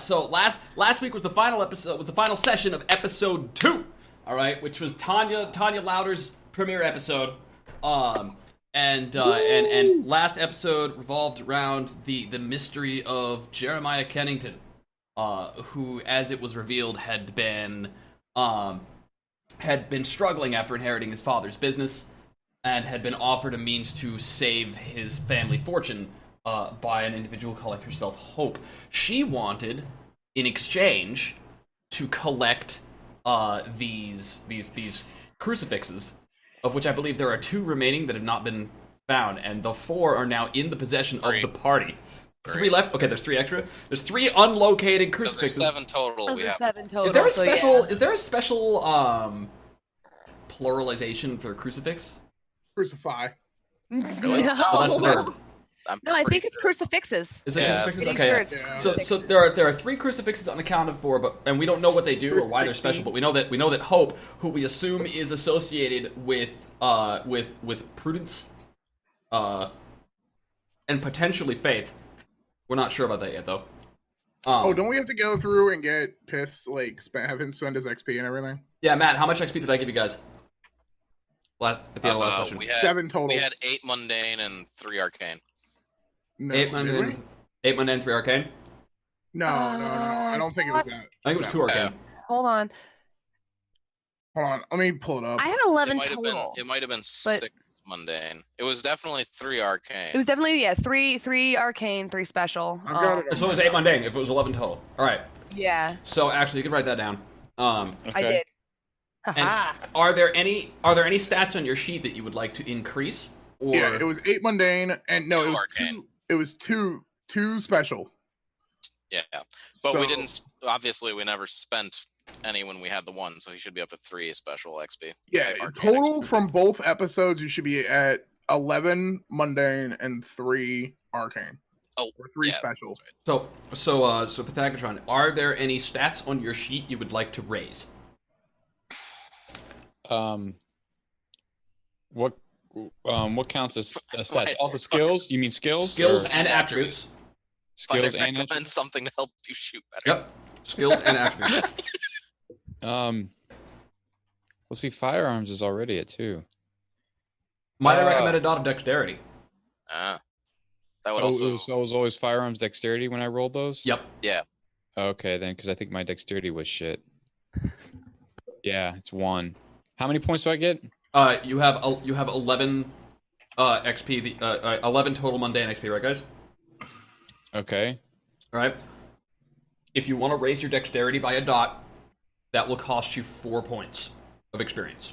So last week was the final episode, was the final session of episode 2. All right, which was Tanya Lauder's premiere episode. And last episode revolved around the mystery of Jeremiah Kennington, who, as it was revealed, had been struggling after inheriting his father's business, and had been offered a means to save his family fortune by an individual calling herself Hope. She wanted, in exchange, to collect these crucifixes, of which I believe there are 2 remaining that have not been found, and the 4 are now in the possession of the party. 3 left. Okay, there's 3 extra. There's 3 unlocated crucifixes. There's 7 total. Those are 7 total. Is there a special? Is there a special pluralization for crucifix? Crucify. Really? No. Well, that's the No, I think it's crucifixes. Is it Yeah. crucifixes? Pretty Okay. sure Yeah. it's So there are 3 crucifixes unaccounted for, and we don't know what they do or why they're special. But we know that Hope, who we assume is associated with prudence, and potentially faith. We're not sure about that yet, though. Don't we have to go through and get Piff's, like, have him spend his XP and everything? Yeah, Matt, how much XP did I give you guys? At the end of last session. We had 7 total. We had 8 mundane and 3 arcane. No, 8 did mundane, we? 8 mundane, 3 arcane. No. I don't think it was that. I think it was 2 arcane. Hold on. Hold on, let me pull it up. I had 11 It might have been. total. It might have been 6 mundane. It was definitely 3 arcane. It was definitely, three arcane, 3 special. I've got it. So it was 8 mundane. If it was 11 total. All right. Yeah, So actually, you can write that down. I did. And Haha. are there any stats on your sheet that you would like to increase? Or Yeah, it was 8 mundane, and no, 2 it was arcane. 2. It was two special. Yeah, but we So- didn't. Obviously, we never spent any when we had the 1, so he should be up to 3 special XP. Yeah, Arcane total XP. from both episodes, you should be at 11 mundane and 3 arcane. Oh, Or 3 yeah. special. so Pythagoras, are there any stats on your sheet you would like to raise? What counts as stats? All the skills? You mean skills? Skills Or and attributes. skills Find and recommend something to help you shoot better. Yep. Skills and attributes. well, see, firearms is already at 2. Might I recommend a dot of dexterity? Ah, that would Oh, also. so it was always firearms dexterity when I rolled those? Yep. Yeah. Okay, then, because I think my dexterity was shit. Yeah, it's 1. How many points do I get? You have 11 XP. 11 total mundane XP, right, guys? Okay. All right. If you want to raise your dexterity by a dot, that will cost you 4 points of experience.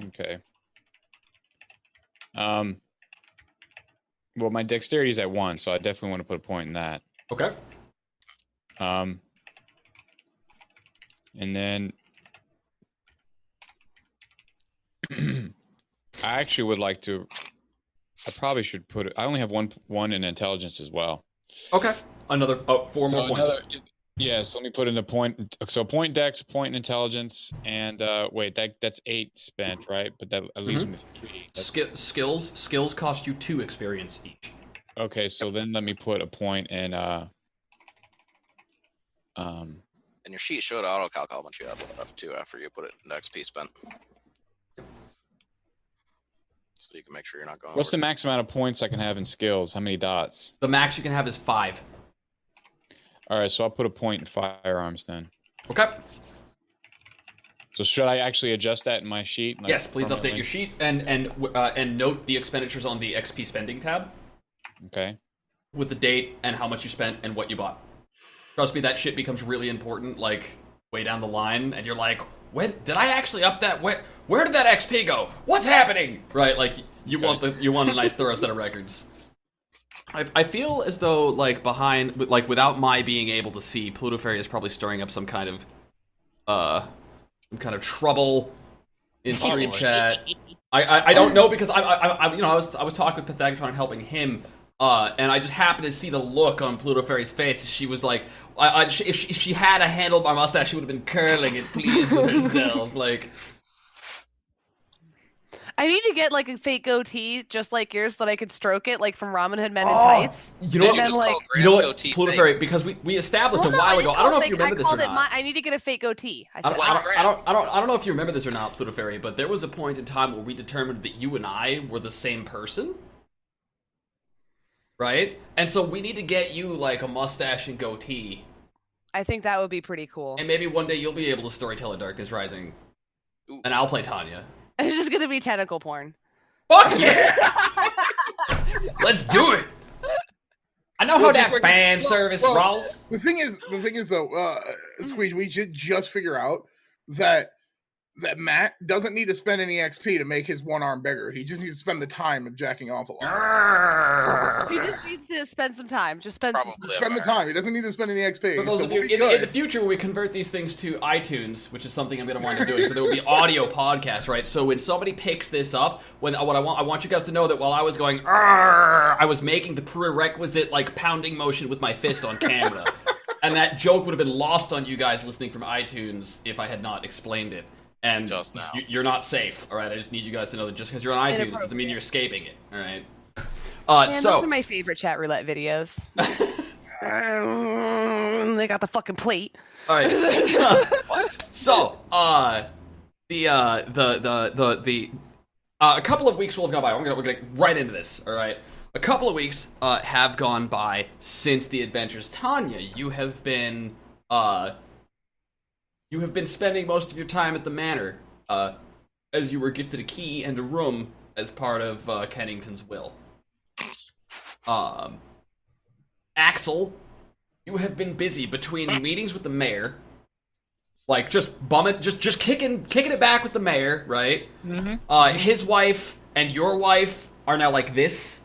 Okay. Well, my dexterity is at 1, so I definitely want to put a point in that. Okay. And then I actually would like to. I probably should put it. I only have one in intelligence as well. Okay. Another 4 more points. Yes, let me put in a point. So point dex, a point in intelligence, and wait, that's 8 spent, right? But that leaves me with 3. Skills cost you 2 experience each. Okay, so then let me put a point in And your sheet showed autocalc how much you have left too after you put it in XP spent. So you can make sure you're not going. what's the over. max amount of points I can have in skills? How many dots? The max you can have is 5. All right, so I'll put a point in firearms then. Okay. So should I actually adjust that in my sheet? Like, Yes, please update permanently? your sheet and note the expenditures on the XP spending tab Okay. with the date and how much you spent and what you bought. Trust me, that shit becomes really important, like, way down the line, and you're like, when did I actually up that? Where did that XP go? What's happening? Right, like, you want a nice thorough set of records. I feel as though, like, without my being able to see, Pluto Fairy is probably stirring up some kind of trouble in stream chat. I don't know, because I was talking with Pythagoras and helping him, and I just happened to see the look on Pluto Fairy's face. She was like, if she had a handlebar mustache, she would have been curling it pleased with herself. Like, I need to get like a fake goatee, just like yours, so that I could stroke it, like from Robin Hood Men in Tights. You know And what? then, like, You know what? Goatee Pluto fake. Fairy, because we established well, a while no, ago. didn't I don't know call if it you fake, remember this or I called not. it I need to get a fake goatee. I I said, don't, Like I, don't, I, Grants. don't, I, don't, I don't know if you remember this or not, Pluto Fairy, but there was a point in time where we determined that you and I were the same person. Right? And so we need to get you, like, a mustache and goatee. I think that would be pretty cool. And maybe one day you'll be able to storytell A Darkness Rising. Ooh. And I'll play Tanya. It's just gonna be tentacle porn. Fuck yeah! Let's do it! I know how just that fan service rolls. The thing is though, Squeege, we should just figure out that Matt doesn't need to spend any XP to make his one arm bigger. He just needs to spend the time of jacking off a lot. He just needs to spend some time. Just spend some Probably. time. Spend the time. He doesn't need to spend any XP. For those so of we'll you, be in good. the future, when we convert these things to iTunes, which is something I'm going to wind up doing, so there will be audio podcasts, right? So when somebody picks this up, I want you guys to know that while I was going, "Arr," I was making the prerequisite, like, pounding motion with my fist on camera. And that joke would have been lost on you guys listening from iTunes if I had not explained it. And Just now. you're not safe, all right? I just need you guys to know that just because you're on iTunes doesn't mean you're escaping it, all right? Man, So those are my favorite chat roulette videos. They got the fucking plate. all right. What? So, a couple of weeks will have gone by. We're gonna right into this. All right, a couple of weeks have gone by since the adventures. Tanya, you have been spending most of your time at the manor, as you were gifted a key and a room as part of Kennington's will. Axel, you have been busy between meetings with the mayor. Like, just just kicking it back with the mayor, right? Mm-hmm. His wife and your wife are now like this,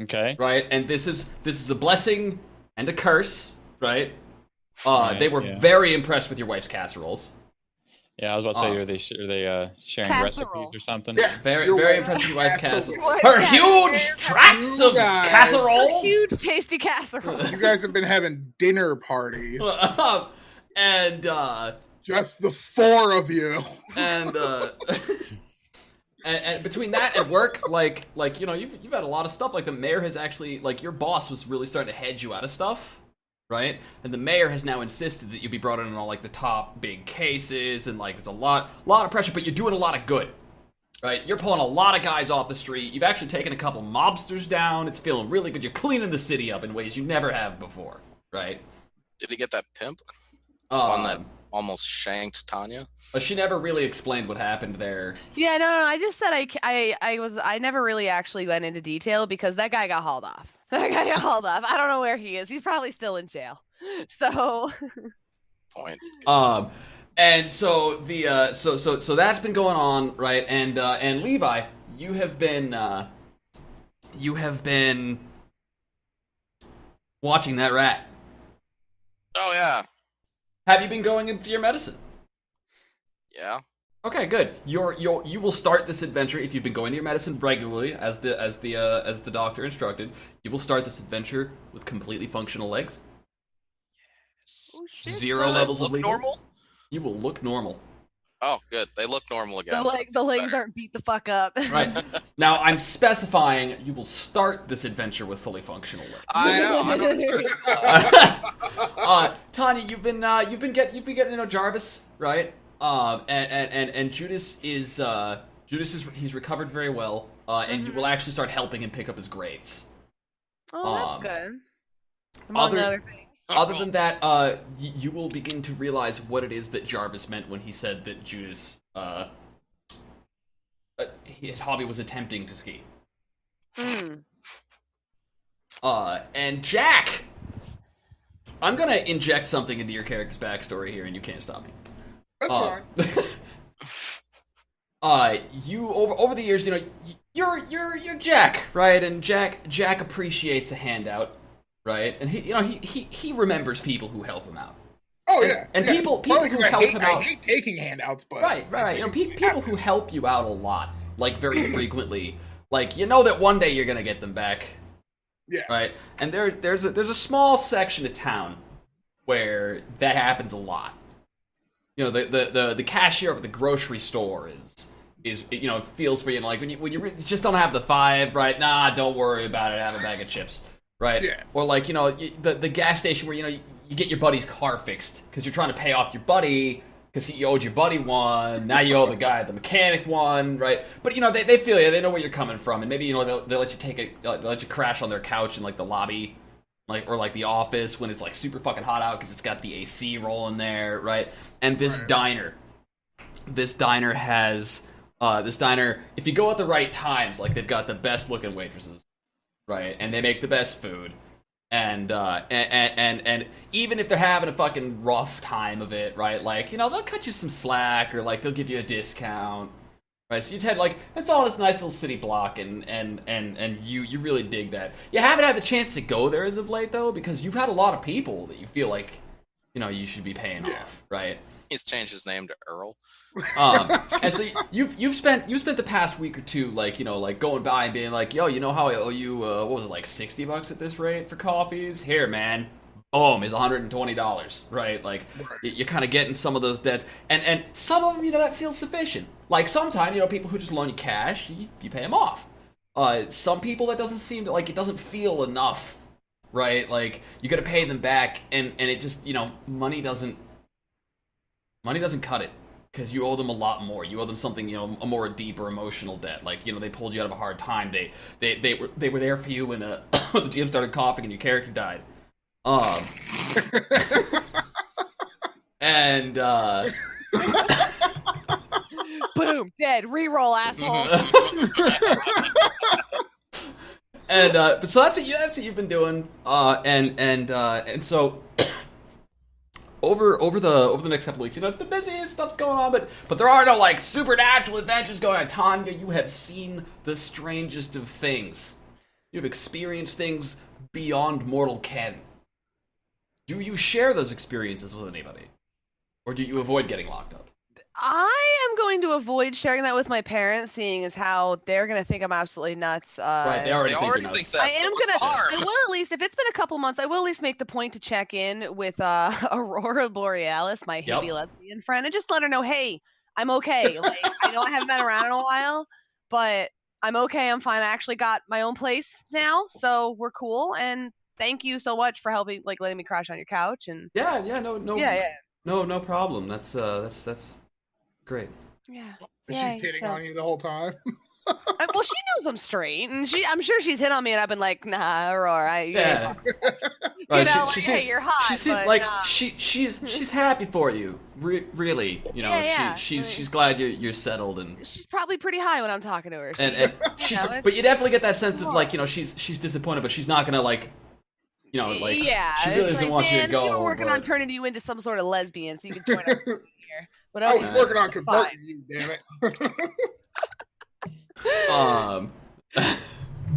Okay. right? And this is a blessing and a curse, right? Right, They were yeah. very impressed with your wife's casseroles. Yeah, I was about to say, are they sharing recipes Casseroles. or something? Yeah. Very Your very wife's impressed with your wife's casserole. casseroles. Your Her wife's huge casserole. tracts of You guys. casseroles. Huge, tasty casserole. You guys have been having dinner parties. and Just the four of you. and and between that and work, like you know, you've had a lot of stuff. Like the mayor has actually, like, your boss was really starting to hedge you out of stuff, right? And the mayor has now insisted that you be brought in on all, like, the top big cases, and, like, it's a lot of pressure, but you're doing a lot of good, right? You're pulling a lot of guys off the street. You've actually taken a couple mobsters down. It's feeling really good. You're cleaning the city up in ways you never have before, right? Did he get that pimp? One that Um, almost shanked Tanya? but she never really explained what happened there. Yeah, no. I just said I never really actually went into detail because that guy got hauled off. That guy got hauled off. I don't know where he is. He's probably still in jail. So Point. And so the so that's been going on, right? And Levi, you have been watching that rat. Oh yeah. Have you been going in for your medicine? Yeah. Okay, good. You will start this adventure if you've been going to your medicine regularly, as the doctor instructed. You will start this adventure with completely functional legs. Oh, shit, Zero son. levels of Look lethal. normal? You will look normal. Oh, good. They look normal again. The legs Better. aren't beat the fuck up. Right. Now I'm specifying you will start this adventure with fully functional legs. I know. I know it's good. Tanya, you've been getting to know Jarvis, right? And Judas is he's recovered very well, and you will actually start helping him pick up his grades. Oh, that's Um, good. Among other- other things. Other than that, you will begin to realize what it is that Jarvis meant when he said that Judas, his hobby was attempting to ski. Hmm. And Jack, I'm gonna inject something into your character's backstory here, and you can't stop me. That's fine. You over the years, you know, you're Jack, right? And Jack appreciates a handout, right? And he remembers people who help him out. Oh yeah. And yeah. people Partly who 'cause help him out. I hate taking handouts, but Right. You know, people who help you out a lot, like very frequently, like you know that one day you're gonna get them back. Yeah. Right. And there's a small section of town where that happens a lot. You know, the cashier of the grocery store feels for you. And like when you just don't have the 5, right? Nah, don't worry about it. Have a bag of chips, right? Yeah. Or like the gas station where you get your buddy's car fixed because you're trying to pay off your buddy because you owed your buddy one. Now you owe the guy at the mechanic one, right? But they feel you. They know where you're coming from, and maybe they'll let you they'll let you crash on their couch in like the lobby. Or like the office when it's like super fucking hot out because it's got the AC rolling there, right? And this diner has if you go at the right times, like they've got the best looking waitresses, right? And they make the best food, and even if they're having a fucking rough time of it, right? Like they'll cut you some slack or like they'll give you a discount. Right, so you had like it's all this nice little city block, and you really dig that. You haven't had the chance to go there as of late though, because you've had a lot of people that you feel like you should be paying off, right? He's changed his name to Earl. And so you've spent the past week or two like going by and being like, yo, how I owe you what was it, like $60 at this rate for coffees? Here, man. Boom, is $120, right? Like, you're kind of getting some of those debts. And some of them, that feels sufficient. Like, sometimes, people who just loan you cash, you pay them off. Some people, that doesn't seem to, like, it doesn't feel enough, right? Like, you gotta pay them back, and it just, money doesn't cut it. Because you owe them a lot more. You owe them something, a more deeper emotional debt. Like, they pulled you out of a hard time. They were there for you when the GM started coughing and your character died. And Boom, dead. Reroll, asshole. And but so that's what you've been doing. And so over the next couple of weeks, it's been busy, stuff's going on, but there are no like supernatural adventures going on. Tanya, you have seen the strangest of things. You've experienced things beyond mortal ken. Do you share those experiences with anybody? Or do you avoid getting locked up? I am going to avoid sharing that with my parents, seeing as how they're going to think I'm absolutely nuts. Right, they already think that. I am I will at least, if it's been a couple months, I will at least make the point to check in with Aurora Borealis, my hippie lesbian friend, and just let her know, hey, I'm okay. Like, I know I haven't been around in a while, but I'm okay. I'm fine. I actually got my own place now, so we're cool. And thank you so much for helping, like letting me crash on your couch. And no problem. That's great. Yeah. She's hitting on you the whole time. Well, she knows I'm straight, and I'm sure she's hit on me, and I've been like, nah, Aurora, yeah. You're hot. She seems like she's happy for you. Really, she's glad you're settled, and she's probably pretty high when I'm talking to her. And she's, but you definitely get that sense of like she's disappointed, but she's not gonna like. She really doesn't want you to go. We're working on turning you into some sort of lesbian, so you can join us here. But I was working on converting you, damn it.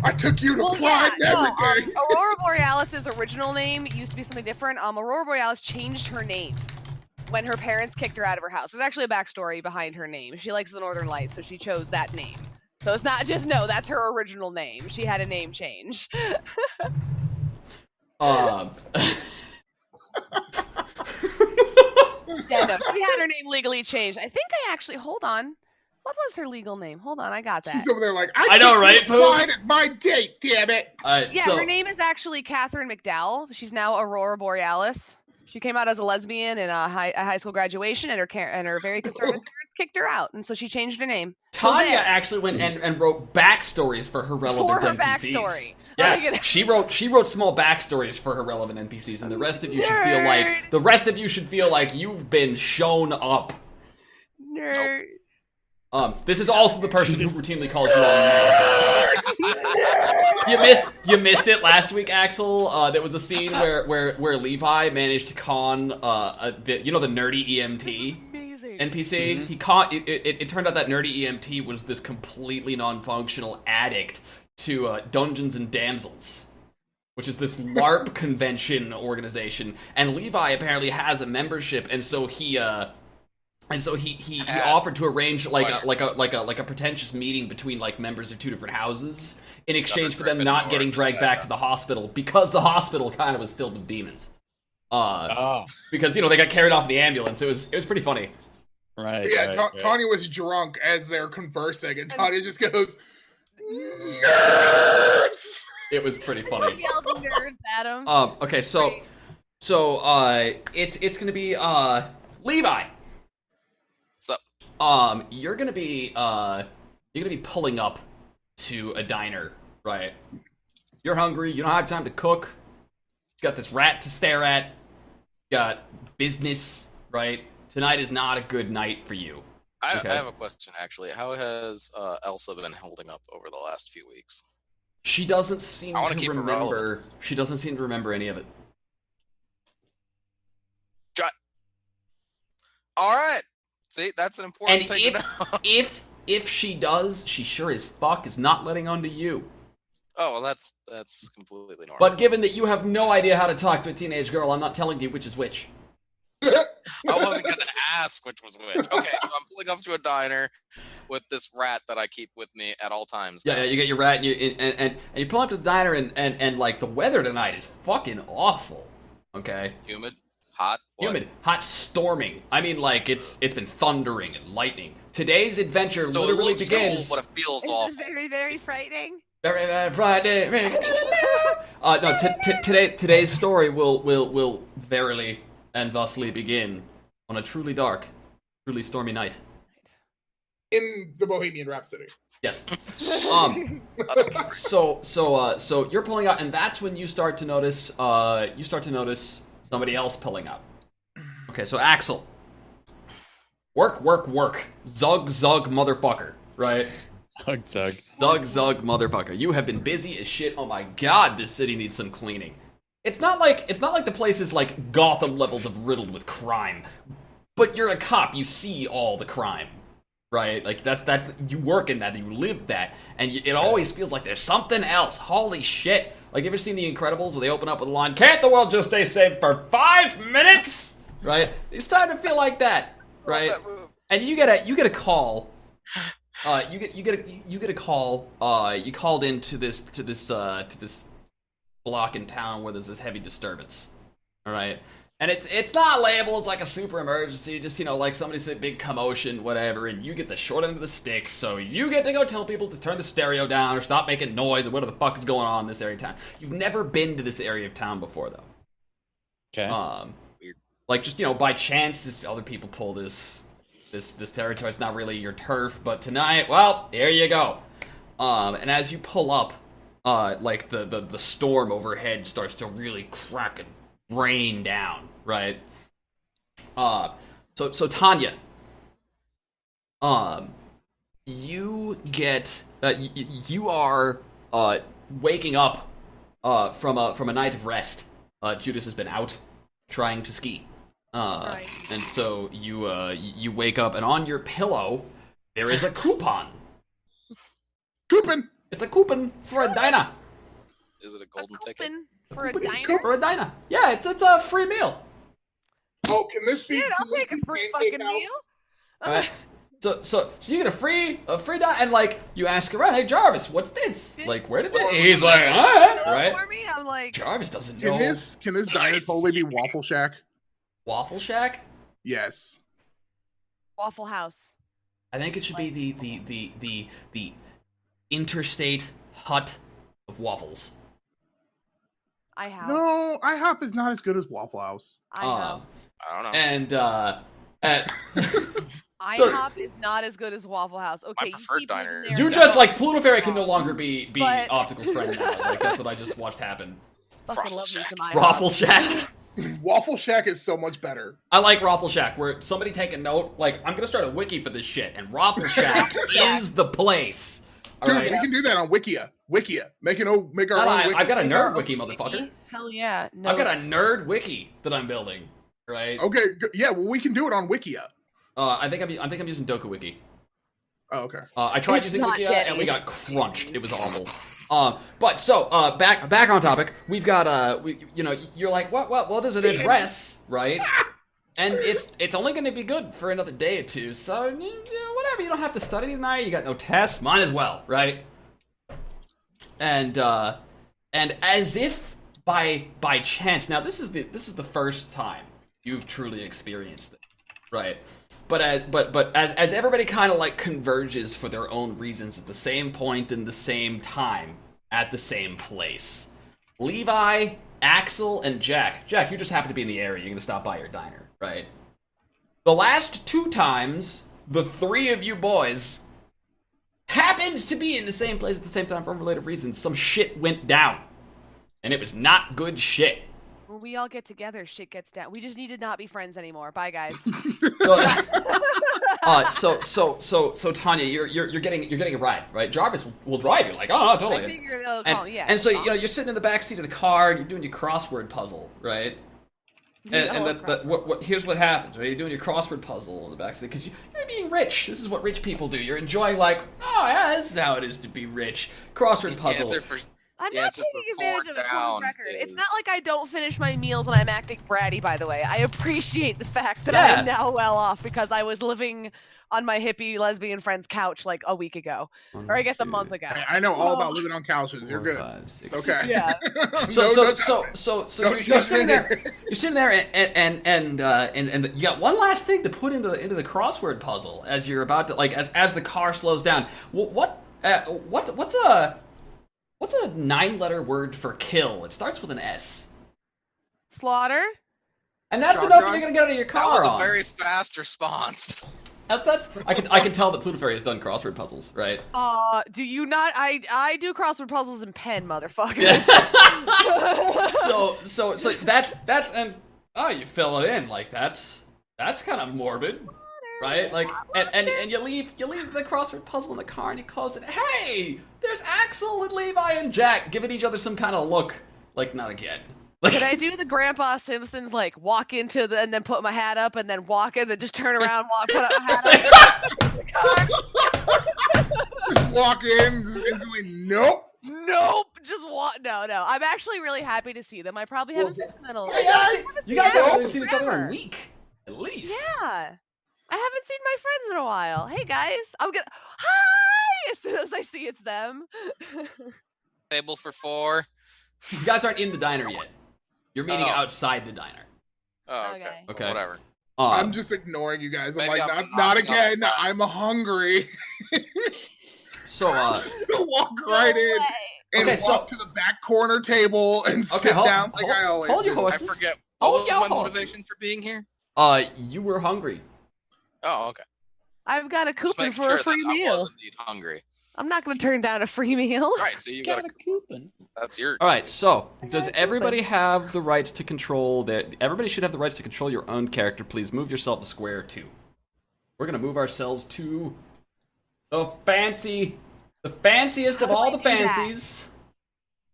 I took you to Pride and everything. Aurora Borealis' original name used to be something different. Aurora Borealis changed her name when her parents kicked her out of her house. There's actually a backstory behind her name. She likes the Northern Lights, so she chose that name. So it's not just that's her original name. She had a name change. She had her name legally changed. I think I actually, hold on. What was her legal name? Hold on, I got that. She's over there like, I know, right, Pooh? Mine is my date, damn it. Her name is actually Catherine McDowell. She's now Aurora Borealis. She came out as a lesbian in a high school graduation, and her very conservative parents kicked her out, and so she changed her name. Tanya actually went and wrote backstories for her relevant NPCs. Backstory. Yeah, she wrote small backstories for her relevant NPCs, and the rest of you should feel like you've been shown up. Nerd. This is also the person who routinely calls you all. You missed it last week, Axel. There was a scene where Levi managed to con the nerdy EMT NPC. Mm-hmm. It turned out that nerdy EMT was this completely non-functional addict to Dungeons and Damsels, which is this LARP convention organization, and Levi apparently has a membership, and so he offered to arrange like a pretentious meeting between like members of two different houses in exchange for them not getting dragged back to the hospital, because the hospital kind of was filled with demons. Because they got carried off in the ambulance. It was pretty funny. Right. Yeah, right. Tanya was drunk as they're conversing, and Tanya just goes, "Nerds!" It was pretty funny. Yelled nerds at him. Okay, so it's gonna be Levi. So You're gonna be pulling up to a diner, right? You're hungry. You don't have time to cook. You got this rat to stare at. You got business, right? Tonight is not a good night for you. I Okay. have a question actually. How has Elsa been holding up over the last few weeks? She doesn't seem I wanna to keep her remember. relevant. She doesn't seem to remember any of it. All right. See, that's an important And thing to know. if she does, she sure as fuck is not letting on to you. Oh, well, that's completely normal. But given that you have no idea how to talk to a teenage girl, I'm not telling you which is which. I wasn't gonna ask which was which. Okay, so I'm pulling up to a diner with this rat that I keep with me at all times. Yeah, you get your rat, and you pull up to the diner, and like the weather tonight is fucking awful. Okay, Humid, hot, what? humid, hot, storming. I mean, like it's been thundering and lightning. Today's adventure So literally it looks begins. cool, but it feels It's awful. very, very frightening. Very bad Friday. No, today's story will verily and thusly begin on a truly dark, truly stormy night. In the Bohemian Rhapsody. Yes. So you're pulling out, and that's when you start to notice. Somebody else pulling out. Okay, so Axel. Work. Zug, motherfucker. Right? Zug. Zug, motherfucker. You have been busy as shit. Oh my god, this city needs some cleaning. It's not like the place is like Gotham levels of riddled with crime. But you're a cop, you see all the crime. Right? Like that's you work in that, you live that, and it always feels like there's something else. Holy shit. Like, you ever seen The Incredibles where they open up with the line, "Can't the world just stay safe for 5 minutes?" Right? It's starting to feel like that. Right? And you get a call. You get a call. You called into this block in town where there's this heavy disturbance. All right, and it's not labeled as like a super emergency. Just like somebody said, big commotion, whatever. And you get the short end of the stick, so you get to go tell people to turn the stereo down or stop making noise or whatever the fuck is going on in this area of town. You've never been to this area of town before, though. Okay. Weird. Like just by chance, this other people pull this territory. It's not really your turf, but tonight, well, here you go. And as you pull up, like the storm overhead starts to really crack and rain down, right? So Tanya, you get you are waking up from a night of rest. Judas has been out trying to ski. Right. And so you wake up, and on your pillow there is a coupon. Coupon! It's a coupon for a diner. Is it a golden ticket? Coupon for a Coupon diner? for a diner. Yeah, it's a free meal. Oh, can this be? Dude, I'll can this take a be free Pancake fucking House? meal. All right. So you get a free diner, and like you ask around, "Hey Jarvis, what's this? Like, where did this?" He's like, "All right, Hello right." for me? I'm like, Jarvis doesn't know. Can this diner totally be Waffle Shack? Waffle Shack? Yes. Waffle House. I think it should be the interstate hut of waffles. I have. No, IHOP is not as good as Waffle House. I have. I don't know. And IHOP is not as good as Waffle House. Okay, you preferred keep living diner there is- you and just go. like Pluto Fairy can no longer be But- Optical's friend now. Like that's what I just watched happen. Fucking Waffle love me Shack. some IHOP. Raffle Shack. Waffle Shack is so much better. I like Raffle Shack, where somebody take a note, like, I'm gonna start a wiki for this shit, and Raffle Shack is the place. All Dude, right? we can do that on Wikia. Make our own Wiki. I've got a nerd wiki, motherfucker. Hell yeah. I've got a Notes. nerd wiki that I'm building, right? Okay, yeah, well, we can do it on Wikia. I think I'm using Doku Wiki. Oh, okay. I tried It's using not Wikia, dead, and we is got crunched. It was awful. But so back on topic. We've got you're like, what is an address, right? And it's only going to be good for another day or two. So whatever. You don't have to study tonight. You got no tests. Might as well, right? And as if by chance. Now this is the first time you've truly experienced it, right? as everybody kind of like converges for their own reasons at the same point in the same time at the same place, Levi, Axel, and Jack. Jack, you just happen to be in the area. You're gonna stop by your diner, right? The last 2 times, the 3 of you boys happened to be in the same place at the same time for unrelated reasons. Some shit went down, and it was not good shit. When we all get together, shit gets down. We just need to not be friends anymore. Bye, guys. So Tanya, you're getting a ride, right? Jarvis will drive you, like, oh, totally. I figure they'll and, call, yeah. and so you're sitting in the back seat of the car and you're doing your crossword puzzle, right? Here's what happens, right? You're doing your crossword puzzle in the back seat because you're being rich. This is what rich people do. You're enjoying, like, oh yeah, this is how it is to be rich. Crossword puzzle. I'm not taking advantage of it, for the record. It's not like I don't finish my meals and I'm acting bratty, by the way. I appreciate the fact that I am now well off because I was living on my hippie lesbian friend's couch like a week ago. Or I guess a month ago. I know all about living on couches. You're good. 5, 6, Okay. Yeah. So you're sitting there. You're sitting there, and you got one last thing to put into the crossword puzzle as you're about to, like, as the car slows down. What's a 9-letter word for kill? It starts with an S. Slaughter? And that's the note that you're gonna get out of your car. That was a very fast response. I can tell that Pluto Fairy has done crossword puzzles, right? Do you not? I do crossword puzzles in pen, motherfuckers. Yeah. so that's and you fill it in, like that's kind of morbid, right? Like and you leave the crossword puzzle in the car and you close it. Hey, there's Axel and Levi and Jack giving each other some kind of look, like not again. Can I do the Grandpa Simpsons, like, walk into and then put my hat up and then walk and then just turn around, put my hat up? Just walk in, just instantly, nope. Nope. Just walk. No. I'm actually really happy to see them. I probably haven't seen them in a You guys haven't seen each other in a week, at least. Yeah. I haven't seen my friends in a while. Hey, guys. I'm gonna... Hi! As soon as I see it's them. Table for 4. You guys aren't in the diner yet. You're meeting outside the diner. Oh, okay. Whatever. I'm just ignoring you guys. I'm Maybe like, not again. I'm hungry. So, walk right in and walk to the back corner table and sit down like I always hold your do. horses. I forget. What was my motivation for being here? You were hungry. Oh, okay. I've got a coupon Just for sure a free that meal. I was indeed hungry. I'm not going to turn down a free meal. Right, so you got a coupon. That's yours. All right, so does everybody have the rights to control everybody should have the rights to control your own character. Please move yourself a square 2. We're going to move ourselves to the fanciest of all the fancies.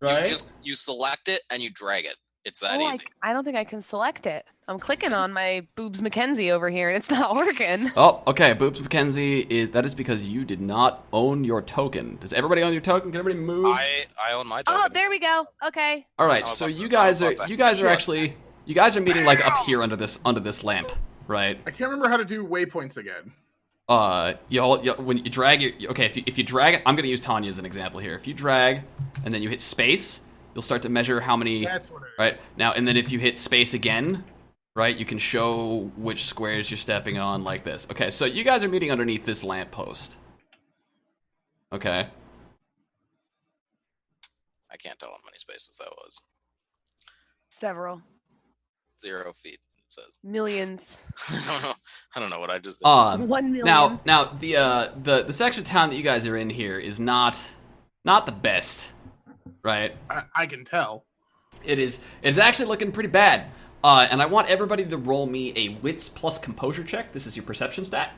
Right? You select it and you drag it. It's that easy. I don't think I can select it. I'm clicking on my Boobs Mackenzie over here, and it's not working. Oh, okay. Boobs Mackenzie is because you did not own your token. Does everybody own your token? Can everybody move? I own my token. Oh, there we go. Okay. All right. So you guys are meeting like up here under this lamp, right? I can't remember how to do waypoints again. When you drag if you drag it, I'm going to use Tanya as an example here. If you drag and then you hit space, you'll start to measure how many. That's what it is. Right now, and then if you hit space again, right, you can show which squares you're stepping on like this. Okay, so you guys are meeting underneath this lamppost. Okay. I can't tell how many spaces that was. Several. 0 feet. It says. Millions. I don't know what I just did. 1 million. Now the section of town that you guys are in here is not the best, right? I can tell. It's actually looking pretty bad. And I want everybody to roll me a wits plus composure check. This is your perception stat.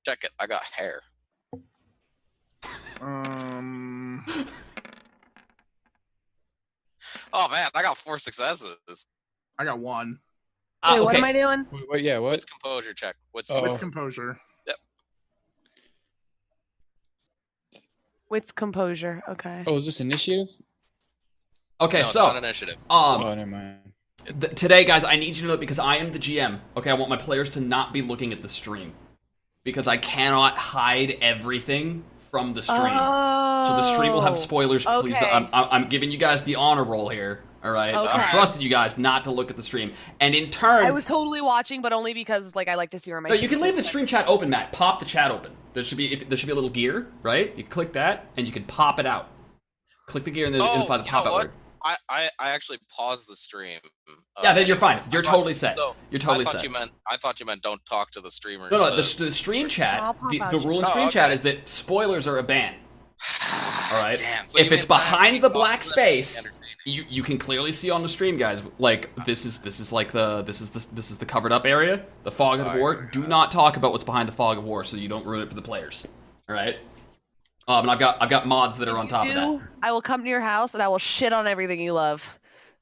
Check it. I got hair. Oh man, I got 4 successes. I got 1. Wait, what am I doing? Wait, yeah, what? What's composure check? What's composure? Yep. Wits composure. Okay. Oh, is this initiative? Okay, no, so it's not initiative. Oh, never mind. Today, guys, I need you to know it because I am the GM. Okay, I want my players to not be looking at the stream because I cannot hide everything from the stream. So the stream will have spoilers. Please, Okay. I'm giving you guys the honor roll here. All right, Okay. I'm trusting you guys not to look at the stream, and in turn, I was totally watching, but only because like I like to see where my. no, you can face leave the is. stream chat open, Matt. Pop the chat open. There should be a little gear, right? You click that, and you can pop it out. Click the gear and then find the pop out word. I actually paused the stream. Yeah, then you're fine. You're totally set. No, You're totally I set. thought you meant don't talk to the streamer. No, the stream chat. The rule in stream chat is that spoilers are a ban. All right. Damn. So If it's behind the black space, you can clearly see on the stream, guys. Like this is the covered up area, the fog of war. Do not talk about what's behind the fog of war, so you don't ruin it for the players. All right. And I've got mods that are on top of that. I will come to your house and I will shit on everything you love.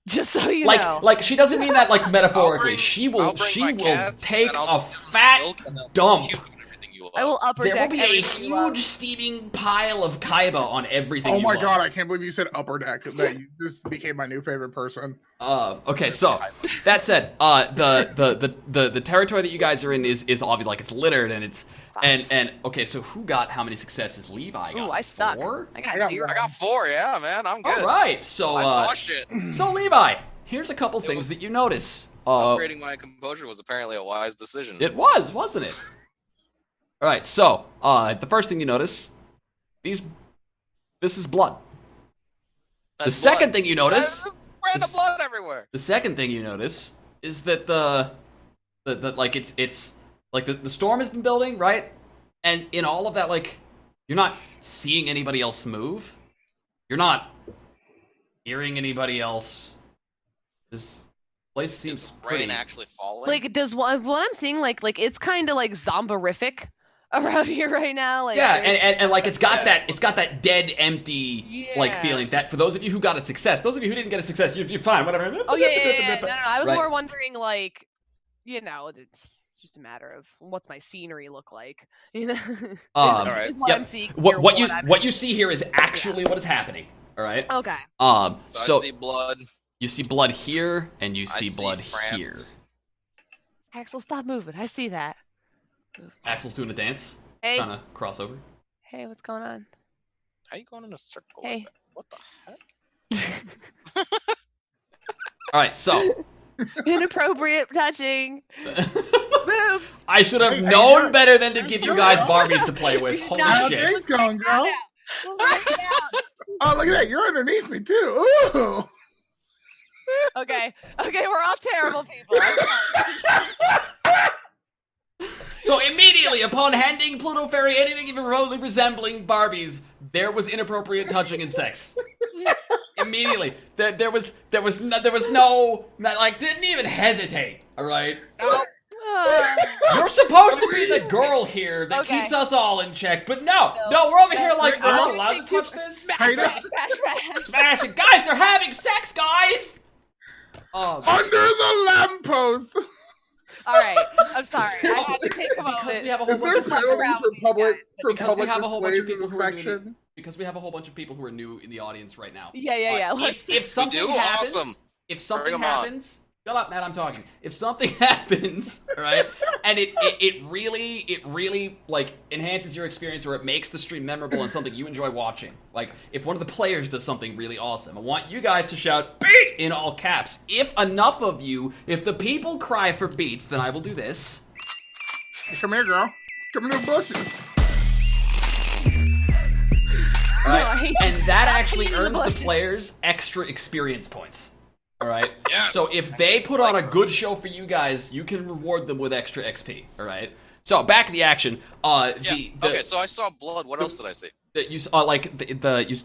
Just so you know. Like she doesn't mean that like metaphorically. I'll bring She my will cats, take and I'll a just fat milk and they'll dump. puke on everything you love. I will upper There will deck be a everything you love. huge steaming pile of kaiba on everything. Oh my you god, love. I can't believe you said upper deck. That you just became my new favorite person. Okay, so that said, the territory that you guys are in is obviously like it's littered and it's and okay, so who got how many successes? Levi got. Ooh, I suck. 4? I got 0. I got 4. Yeah, man, I'm good. All right, so I saw shit. so Levi, here's a couple things that you notice. Upgrading my composure was apparently a wise decision. It was, wasn't it? All right, so the first thing you notice, this is blood. That's The second blood. thing you notice, There's random blood everywhere. the second thing you notice is that the like it's like the storm has been building, right? And in all of that, like you're not seeing anybody else move. You're not hearing anybody else. This place seems Is the pretty. rain actually falling? Like, does what I'm seeing like it's kind of like zomberific around here right now? Like, Yeah, there's- and like it's got that dead, empty like Yeah. feeling. That for those of you who got a success, those of you who didn't get a success, you're fine. Whatever. Oh yeah. No, I was Right. more wondering like, it's just a matter of what's my scenery look like. You know, Alright. is what Yep. I'm seeing. What you see here is actually what is happening. All right. Okay. So I see blood. you see blood here, and you I see blood France. here. Axel, stop moving. I see that. Axel's doing a dance, Hey, trying to cross over. hey, what's going on? How you going in a circle? Hey. Like that? What the heck? All right, so Inappropriate touching. Boobs. I should have Hey, known you're- better than to give you guys Barbies to play with. Holy How shit! things going, girl? We'll work it out. Oh, look at that! You're underneath me too. Ooh. Okay, we're all terrible people. So immediately upon handing Pluto Fairy anything even remotely resembling Barbies, there was inappropriate touching and sex. Immediately, there was no like didn't even hesitate. All right, you're supposed to be the girl here that Okay. keeps us all in check, but no, we're over here like I'm not allowed to touch this. Smash, smash. Smash it, guys! They're having sex, guys. Under the lamppost. All right, I'm sorry. I had to take a Because moment. we have a whole Is bunch there of penalties for public Because we have a whole bunch of displays people of who are new. affection? Because we have a whole bunch of people who are new in the audience right now. Yeah. If something do? happens, Awesome. if something Bring 'em on. happens, shut up, Matt. I'm talking. If something happens, all right, and it really like enhances your experience or it makes the stream memorable and something you enjoy watching. Like if one of the players does something really awesome, I want you guys to shout "beat" in all caps. If enough of you, if the people cry for beats, then I will do this. Come here, girl. Come into the bushes. All right? No, I hate And that Stop actually beating the earns the bushes. players extra experience points. All right. Yes. So if they put on a good show for you guys, you can reward them with extra XP. All right. So back to the action. Yeah. Okay, so I saw blood. What else did I see? That you saw like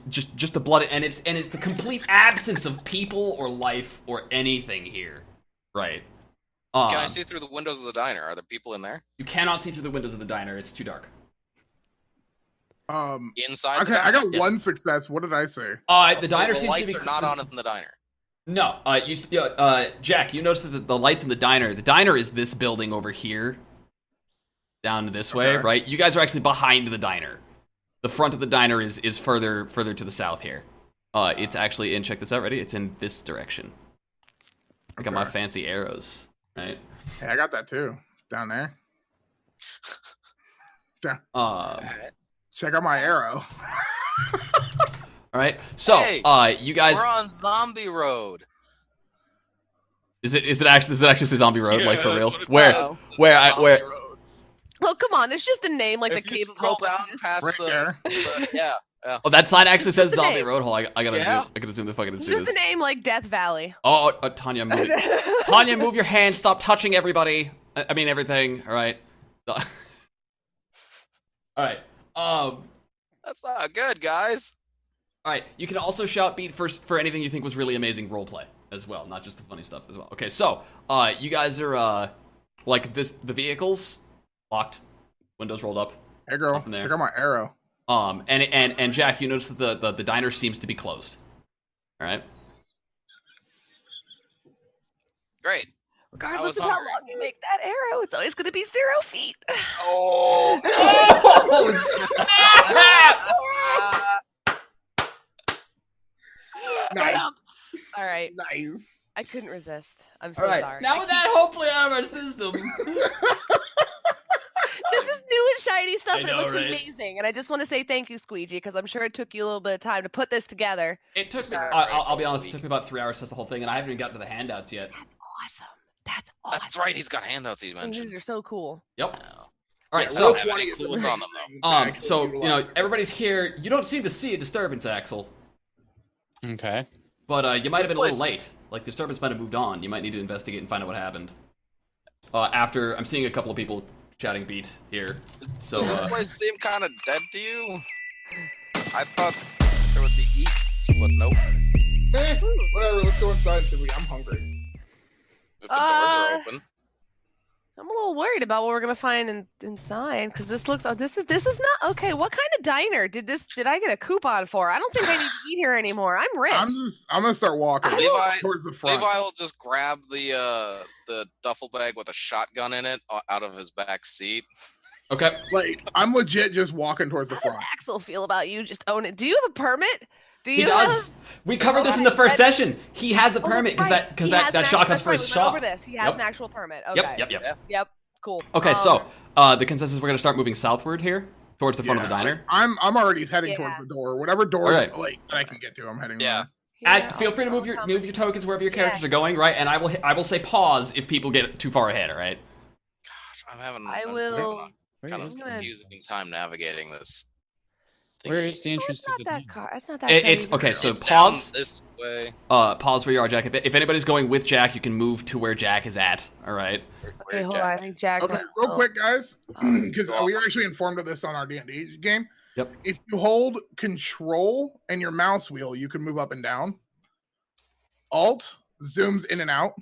just the blood, and it's the complete absence of people or life or anything here. Right. Can I see through the windows of the diner? Are there people in there? You cannot see through the windows of the diner. It's too dark. Inside Okay, the I diner? got Yes. one success. What did I say? The So diner the seems lights to be are not on in the diner. No, Jack, you noticed that the lights in the diner. The diner is this building over here, down this way, Okay. right? You guys are actually behind the diner. The front of the diner is further to the south here. It's actually in. Check this out. Ready? It's in this direction. I got my Okay. fancy arrows. Right. Hey, I got that too. Down there. Down. Check out my arrow. All right. So, Hey, you guys. We're on Zombie Road. Is it actually? Does it actually say Zombie Road? Yeah, like for that's real? what it Where? says. Where? Zombie Where? Road. Oh, come on. It's just a name like If the you Cave of scroll down Hopelessness. past Right there. yeah. Oh, that sign actually says What's the Zombie name? Road. Hold on, I gotta Yeah. zoom. I gotta zoom the fucking It's see just a this. name like Death Valley. Oh, Tanya, move it. Tanya, move your hand. Stop touching everybody. I mean everything. All right. All right. That's not good, guys. All right. You can also shout beat for anything you think was really amazing roleplay as well, not just the funny stuff as well. Okay, so you guys are like this. The vehicles locked, windows rolled up. Hey, girl, From there. check out my arrow. And Jack, you notice that the diner seems to be closed. All right. Great. Regardless I of was how hungry. long you make that arrow, it's always going to be 0 feet. Oh. Nice. All right. Nice. I couldn't resist. I'm so All right. sorry. Now with that hopefully out of our system. This is new and shiny stuff, I and know, it looks right? amazing. And I just want to say thank you, Squeegee, because I'm sure it took you a little bit of time to put this together. It took me. Sorry, I'll be for a honest. It week. took me about 3 hours to test the whole thing, and I haven't even gotten to the handouts yet. That's awesome. That's awesome. That's right. He's got handouts he These mentioned. are so cool. Yep. No. All right. Yeah, So Roll 20 is clues amazing. on them, though. so you know everybody's here. You don't seem to see a disturbance, Axel, Okay. but you might have been a little This place late. Like disturbance might have moved on. You might need to investigate and find out what happened. After I'm seeing a couple of people chatting beat here. So Does this place seem kind of dead to you? I thought there would be eats, but nope. Whatever, let's go inside and see. I'm hungry. If the doors are open. I'm a little worried about what we're gonna find inside because this looks. This is not okay. What kind of diner did I get a coupon for? I don't think I need to eat here anymore. I'm rich. I'm gonna start walking Levi, towards the front. Levi will just grab the duffel bag with a shotgun in it out of his back seat. okay. Like I'm legit just walking towards the How does front. Axel feel about you just own it? Do you have a permit? Do He you does. We covered this in the first session. He has a Oh, permit because right. He has that an shotgun's actual- that's right, first we went shot. over this. He has Yep. an actual permit. Okay. Yep. Cool. Okay, so the consensus we're gonna start moving southward here towards the front of the diner. I'm already heading Yeah. towards the door. Whatever door Alright. like that I can get to, I'm heading Yeah. there. Feel free to move your tokens wherever your characters are going, right? And I will say pause if people get too far ahead, all right? Gosh, I'm having I I'm will- having Where a kind of is gonna- confusing time navigating this. Where is the Oh, entrance it's to not the that diner? car. It's not that. It's crazy. okay. So It's down pause. this way. Pause where you are, Jack. If anybody's going with Jack, you can move to where Jack is at. All right. Okay, hold on. I think Jack. Okay, real quick, guys, because Go we off. were actually informed of this on our D&D game. Yep. If you hold Control and your mouse wheel, you can move up and down. Alt zooms in and out,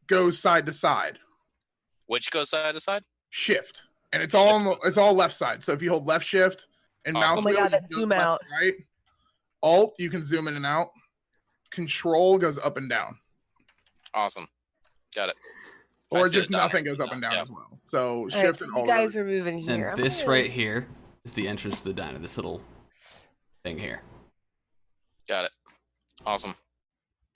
goes side to side. Which goes side to side? Shift, and it's all left side. So if you hold left shift and Oh, mouse oh my wheel, God, that zoom out. right. Alt, you can zoom in and out. Control goes up and down, Awesome. Got it. I or see just it down. nothing goes up and down Yeah. as well. So All right, shift so and you alt. guys are moving here. And this right here is the entrance to the diner. This little thing here. Got it. Awesome.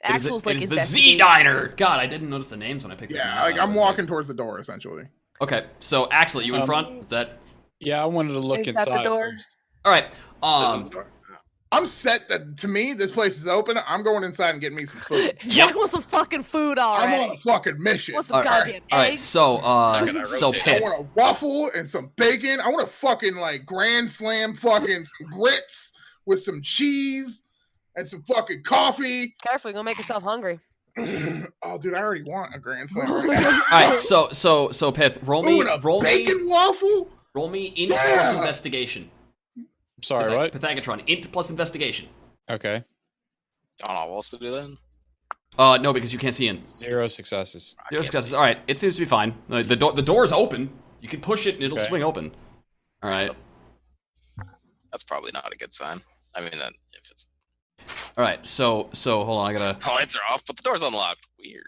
Axel's like it is the Z investigating. Diner. God, I didn't notice the names when I picked this Yeah, map like out. I'm walking towards the door essentially. Okay, so Axel, you in front? Is that Yeah, I wanted to look Is that the inside door? first. all right? This is the door. I'm set that to me this place is open. I'm going inside and getting me some food. Jack wants some fucking food I'm already. on a fucking mission. Wants some All right, goddamn all right. eggs. So gonna so rotate. I Pith. want a waffle and some bacon. I want a fucking like grand slam fucking some grits with some cheese and some fucking coffee. Careful, you're gonna make yourself hungry. Oh, dude, I already want a grand slam right now. All right, so Pith, roll me, Ooh, and a roll bacon me, waffle. roll me int Yeah. plus investigation. Sorry, what? Pythagatron, int plus investigation. Okay. I don't know what else to do then. No, because you can't see in. 0 successes. I Zero can't successes. All right, it seems to be fine. The door's open. You can push it and it'll Okay. swing open. All right. That's probably not a good sign. I mean, if it's All right. So hold on. I gotta. the lights are off, but the door's unlocked. Weird.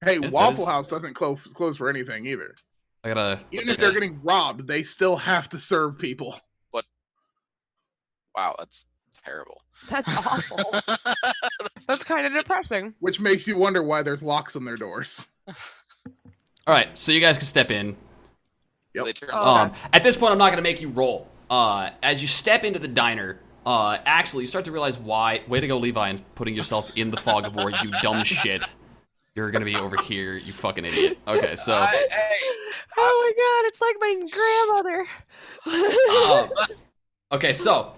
Hey, It Waffle is. House doesn't close for anything either. I gotta. Even if they're getting robbed, they still have to serve people. Wow, that's terrible. That's awful. That's kind of depressing. Which makes you wonder why there's locks on their doors. All right. So you guys can step in. Yep. They turn Oh. At this point, I'm not gonna make you roll. As you step into the diner, Actually, you start to realize why. Way to go, Levi, and putting yourself in the fog of war, you dumb shit. You're gonna be over here, you fucking idiot. Okay, so. Oh my god, it's like my grandmother. Okay, so.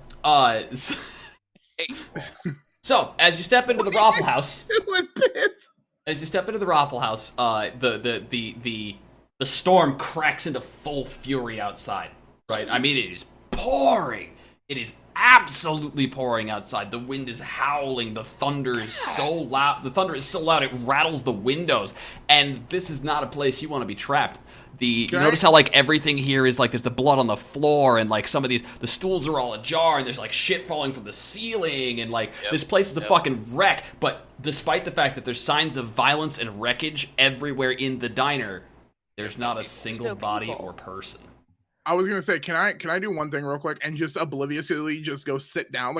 So, as you step into the Raffle House. As you step into the Raffle House, the storm cracks into full fury outside. Right? I mean, it is pouring. It is absolutely pouring outside. The wind is howling. The thunder is so loud. It rattles the windows. And this is not a place you want to be trapped. You notice how like everything here is like there's the blood on the floor, and like some of the stools are all ajar, and there's like shit falling from the ceiling, and like this place is a fucking wreck. But despite the fact that there's signs of violence and wreckage everywhere in the diner, there's not a single body or person. I was gonna say, can I do one thing real quick and just obliviously just go sit down?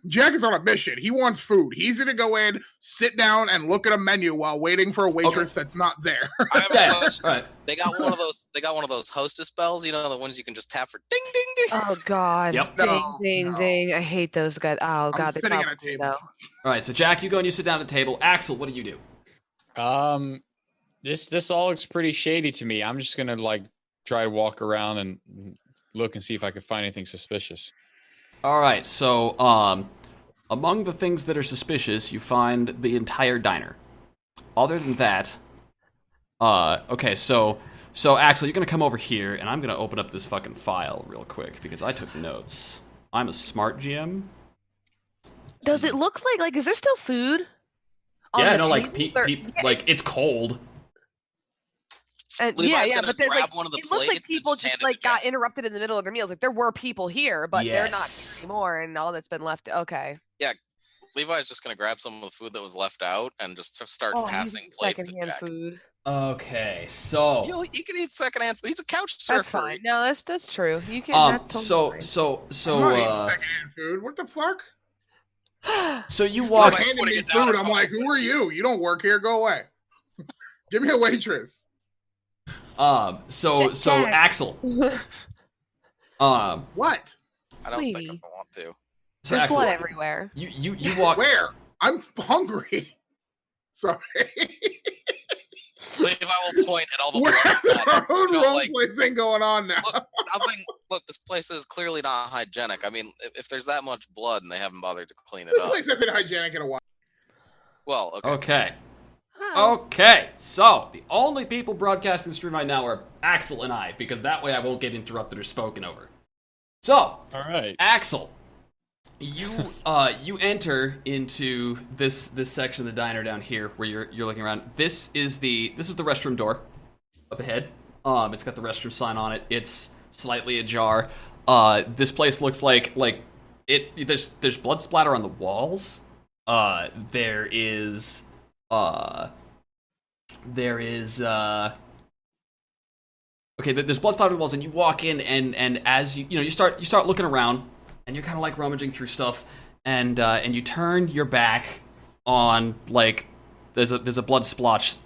Jack is on a mission. He wants food. He's gonna go in, sit down, and look at a menu while waiting for a waitress that's not there. I have a question. Right. They got one of those hostess bells. You know, the ones you can just tap for ding ding ding. Oh god. Yep. Ding ding. I hate those guys. Oh god. I'm sitting at a table. Though. All right, so Jack, you go and you sit down at the table. Axel, what do you do? This all looks pretty shady to me. I'm just gonna like try to walk around and look and see if I can find anything suspicious. All right, so among the things that are suspicious, you find the entire diner. Other than that, okay, so Axel, you're gonna come over here, and I'm gonna open up this fucking file real quick because I took notes. I'm a smart GM. Does it look like is there still food? Yeah, no, like like it's cold. And but there's like it looks like people just like got interrupted in the middle of their meals. Like there were people here, but they're not here anymore, and all that's been left. Okay. Yeah, Levi's just gonna grab some of the food that was left out and just start passing plates to Jack. Food. Okay, so you can eat secondhand food. He's a couch surfer. That's fine. No, that's true. You can. That's totally fine. So I'm not eating secondhand food. What the fuck? So you walk. Handing me food. I'm like, who are you? You don't work here. Go away. Give me a waitress. So Axel. What? I don't Sweetie. think I want to. So There's Axel, blood everywhere. You walk. Where? I'm hungry. Sorry. Levi will point at all the We're blood. our own roleplay thing going on now. Look, this place is clearly not hygienic. I mean, if there's that much blood and they haven't bothered to clean it This up. place hasn't been hygienic in a while. Well, Okay. Okay, so the only people broadcasting the stream right now are Axel and I, because that way I won't get interrupted or spoken over. So, all right, Axel, you enter into this section of the diner down here where you're looking around. This is the restroom door up ahead. It's got the restroom sign on it. It's slightly ajar. This place looks like there's blood splatter on the walls. There is okay, there's blood splatter on the walls, and you walk in, and as you start looking around, and you're kind of like rummaging through stuff, and you turn your back on like there's a blood splotch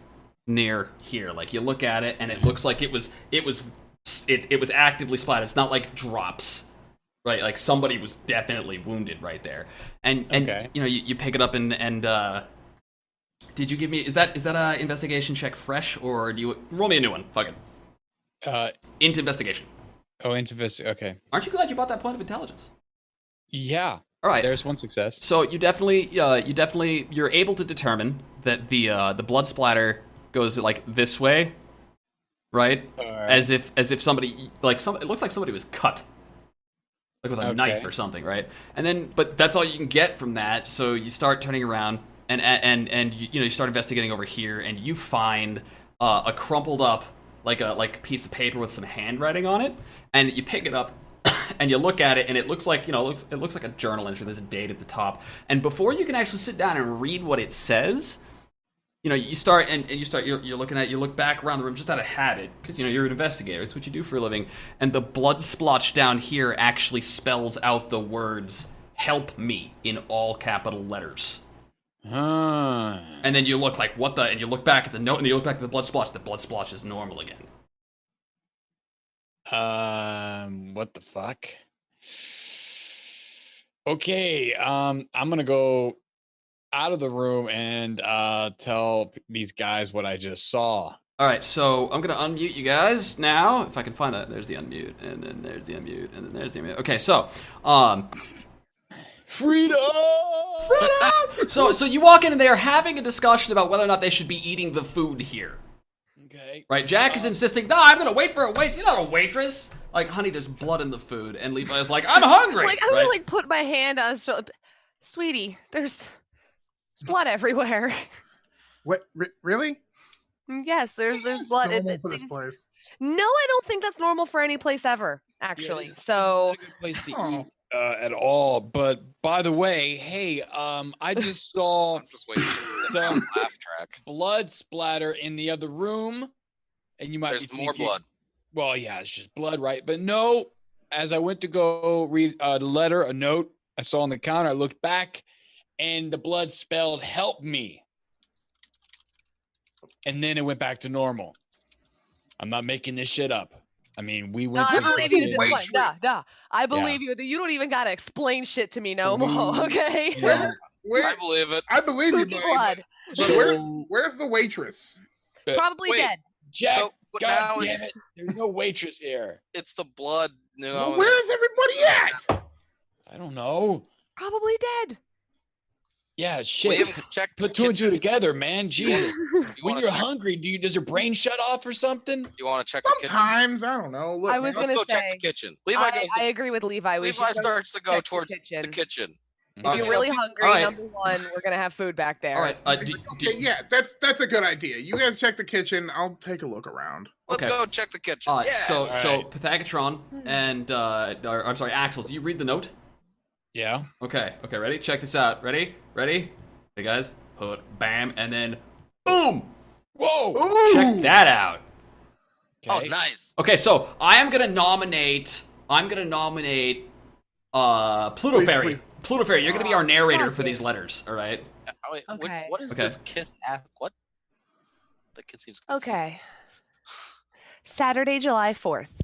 near here. Like you look at it, and it looks like it was actively splattered. It's not like drops. Right, like somebody was definitely wounded right there, and okay. You pick it up and did you give me is that a investigation check fresh, or do you roll me a new one? Fuck it. Into investigation. Oh, into this. Okay. Aren't you glad you bought that point of intelligence? Yeah. All right. There's one success. So you're able to determine that the blood splatter goes like this way, right? As if somebody it looks like somebody was cut. Like with a knife or something, right? And then, but that's all you can get from that. So you start turning around, and you start investigating over here, and you find a crumpled up like piece of paper with some handwriting on it, and you pick it up, and you look at it, and it looks like it looks like a journal entry. There's a date at the top, and before you can actually sit down and read what it says, you're looking at it, you look back around the room just out of habit, because you're an investigator, it's what you do for a living, and the blood splotch down here actually spells out the words "help me" in all capital letters. And then you look like what the, and you look back at the note, and you look back at the blood splotch is normal again. What the fuck? Okay, I'm gonna go out of the room and tell these guys what I just saw. All right, so I'm gonna unmute you guys now. If I can find that, there's the unmute, and then there's the unmute, and then there's the unmute. Okay, so, Freedom! so you walk in and they are having a discussion about whether or not they should be eating the food here. Okay. Right? Jack is insisting, no, I'm gonna wait for a wait. You're not a waitress. Like, honey, there's blood in the food, and Levi's like, I'm hungry. Like, I'm gonna like put my hand on his shoulder. Sweetie, there's blood everywhere. What? Really? Yes, there's That's blood. normal for this place. No, I don't think that's normal for any place ever, actually. This is So not a good place to Oh. eat at all. But by the way, hey, I just saw I'm just waiting for the some laugh track. blood splatter in the other room, and you might There's be more thinking, blood. well, yeah, it's just blood, right? But no, as I went to go read a letter, a note I saw on the counter, I looked back, and the blood spelled "help me," and then it went back to normal. I'm not making this shit up. I mean, we no, went I to believe you at this waitress. point. Nah. I believe you. You don't even gotta explain shit to me no more, okay? you know, Where? I believe it. I believe you, Spooky buddy. blood. But So- where's the waitress? Probably Wait. dead. Jack, So, but God now damn it's- it, there's no waitress here. It's the blood. You know, Well, where's everybody at? I don't know. Probably dead. Yeah, shit. Leave, check the Put two and two kitchen. together, man. Jesus. You When wanna you're check- hungry, does your brain shut off or something? You want to check the kitchen? Sometimes I don't know. Look, I was man, Let's gonna go check say, the kitchen. Levi goes. I agree with Levi. We Levi should go starts to go check the towards the kitchen. kitchen. If Okay. you're really hungry, All right. number one, we're gonna have food back there. All right, okay, yeah, that's a good idea. You guys check the kitchen. I'll take a look around. Let's Okay. go check the kitchen. Yeah. so Alright. Pythagatron and or, I'm sorry, Axel, do you read the note? Yeah. Okay, ready? Check this out. Ready? Hey guys, put bam, and then boom! Whoa. Ooh, Check that out. Oh, Okay. nice. Okay, so I'm gonna nominate Pluto Please, Fairy. please. Pluto Fairy, you're gonna be our narrator God for damn these letters, all right? Oh, wait, Okay. what is Okay. this kiss? What? The kid seems. Okay. Saturday, July 4th.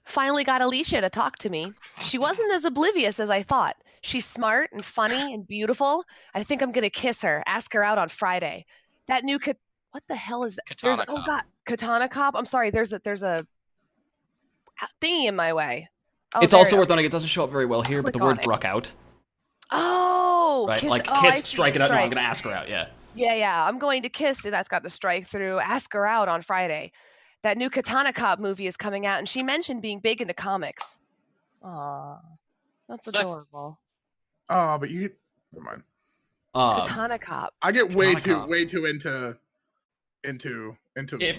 Finally got Alicia to talk to me. She wasn't as oblivious as I thought. She's smart and funny and beautiful. I think I'm gonna kiss her. Ask her out on Friday. That new what the hell is that? Katana Oh Cop. God, Katana Cop. I'm sorry. There's a thingy in my way. Oh, It's there also it worth is. noting it doesn't show up very well here, but the Click on word it. "bruck" out, Oh, right? Like I kiss, see, strike it out. No, I'm strike. gonna ask her out. Yeah. Yeah. I'm going to kiss, and that's got the strike through. Ask her out on Friday. That new Katana Cop movie is coming out, and she mentioned being big into comics. Aw, that's adorable. Oh, but you. Never mind. Katana Cop. I get way Katana too into.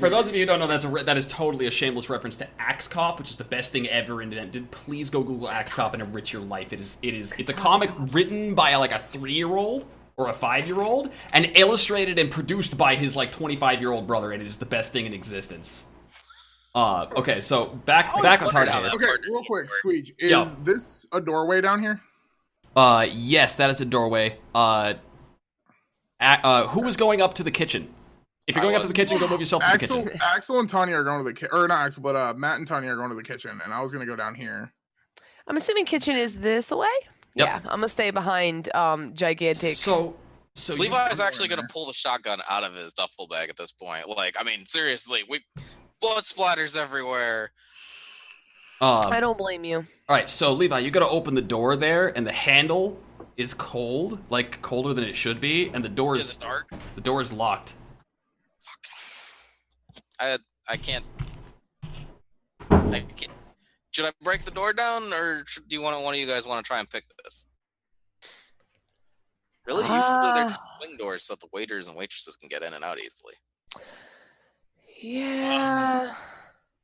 For those of you who don't know, that is totally a shameless reference to Axe Cop, which is the best thing ever invented. Please go Google Axe Cop and enrich your life. It's a comic written by like a 3-year-old or a 5-year-old and illustrated and produced by his like 25-year-old brother, and it is the best thing in existence. Okay, so back on wondered target how here. that- Okay, Partner real quick, keyword. Squeege. Is Yo. this a doorway down here? Yes, that is a doorway. Who was going up to the kitchen? If you're I going up to was. the kitchen, go move yourself to the kitchen. Axel and Tanya are going to the kitchen, or not Axel, but Matt and Tanya are going to the kitchen, and I was gonna go down here. I'm assuming kitchen is this away. Yep. Yeah, I'm gonna stay behind gigantic. So you- Levi's actually gonna pull the shotgun out of his duffel bag at this point. Like, I mean, seriously, blood splatters everywhere. I don't blame you. All right, so Levi, you gotta open the door there, and the handle is cold, like colder than it should be, and the door Is is it dark? locked. I can't. I can't. Should I break the door down, or do one of you guys want to try and pick this? Really? Usually they're just swing doors so that the waiters and waitresses can get in and out easily. Yeah.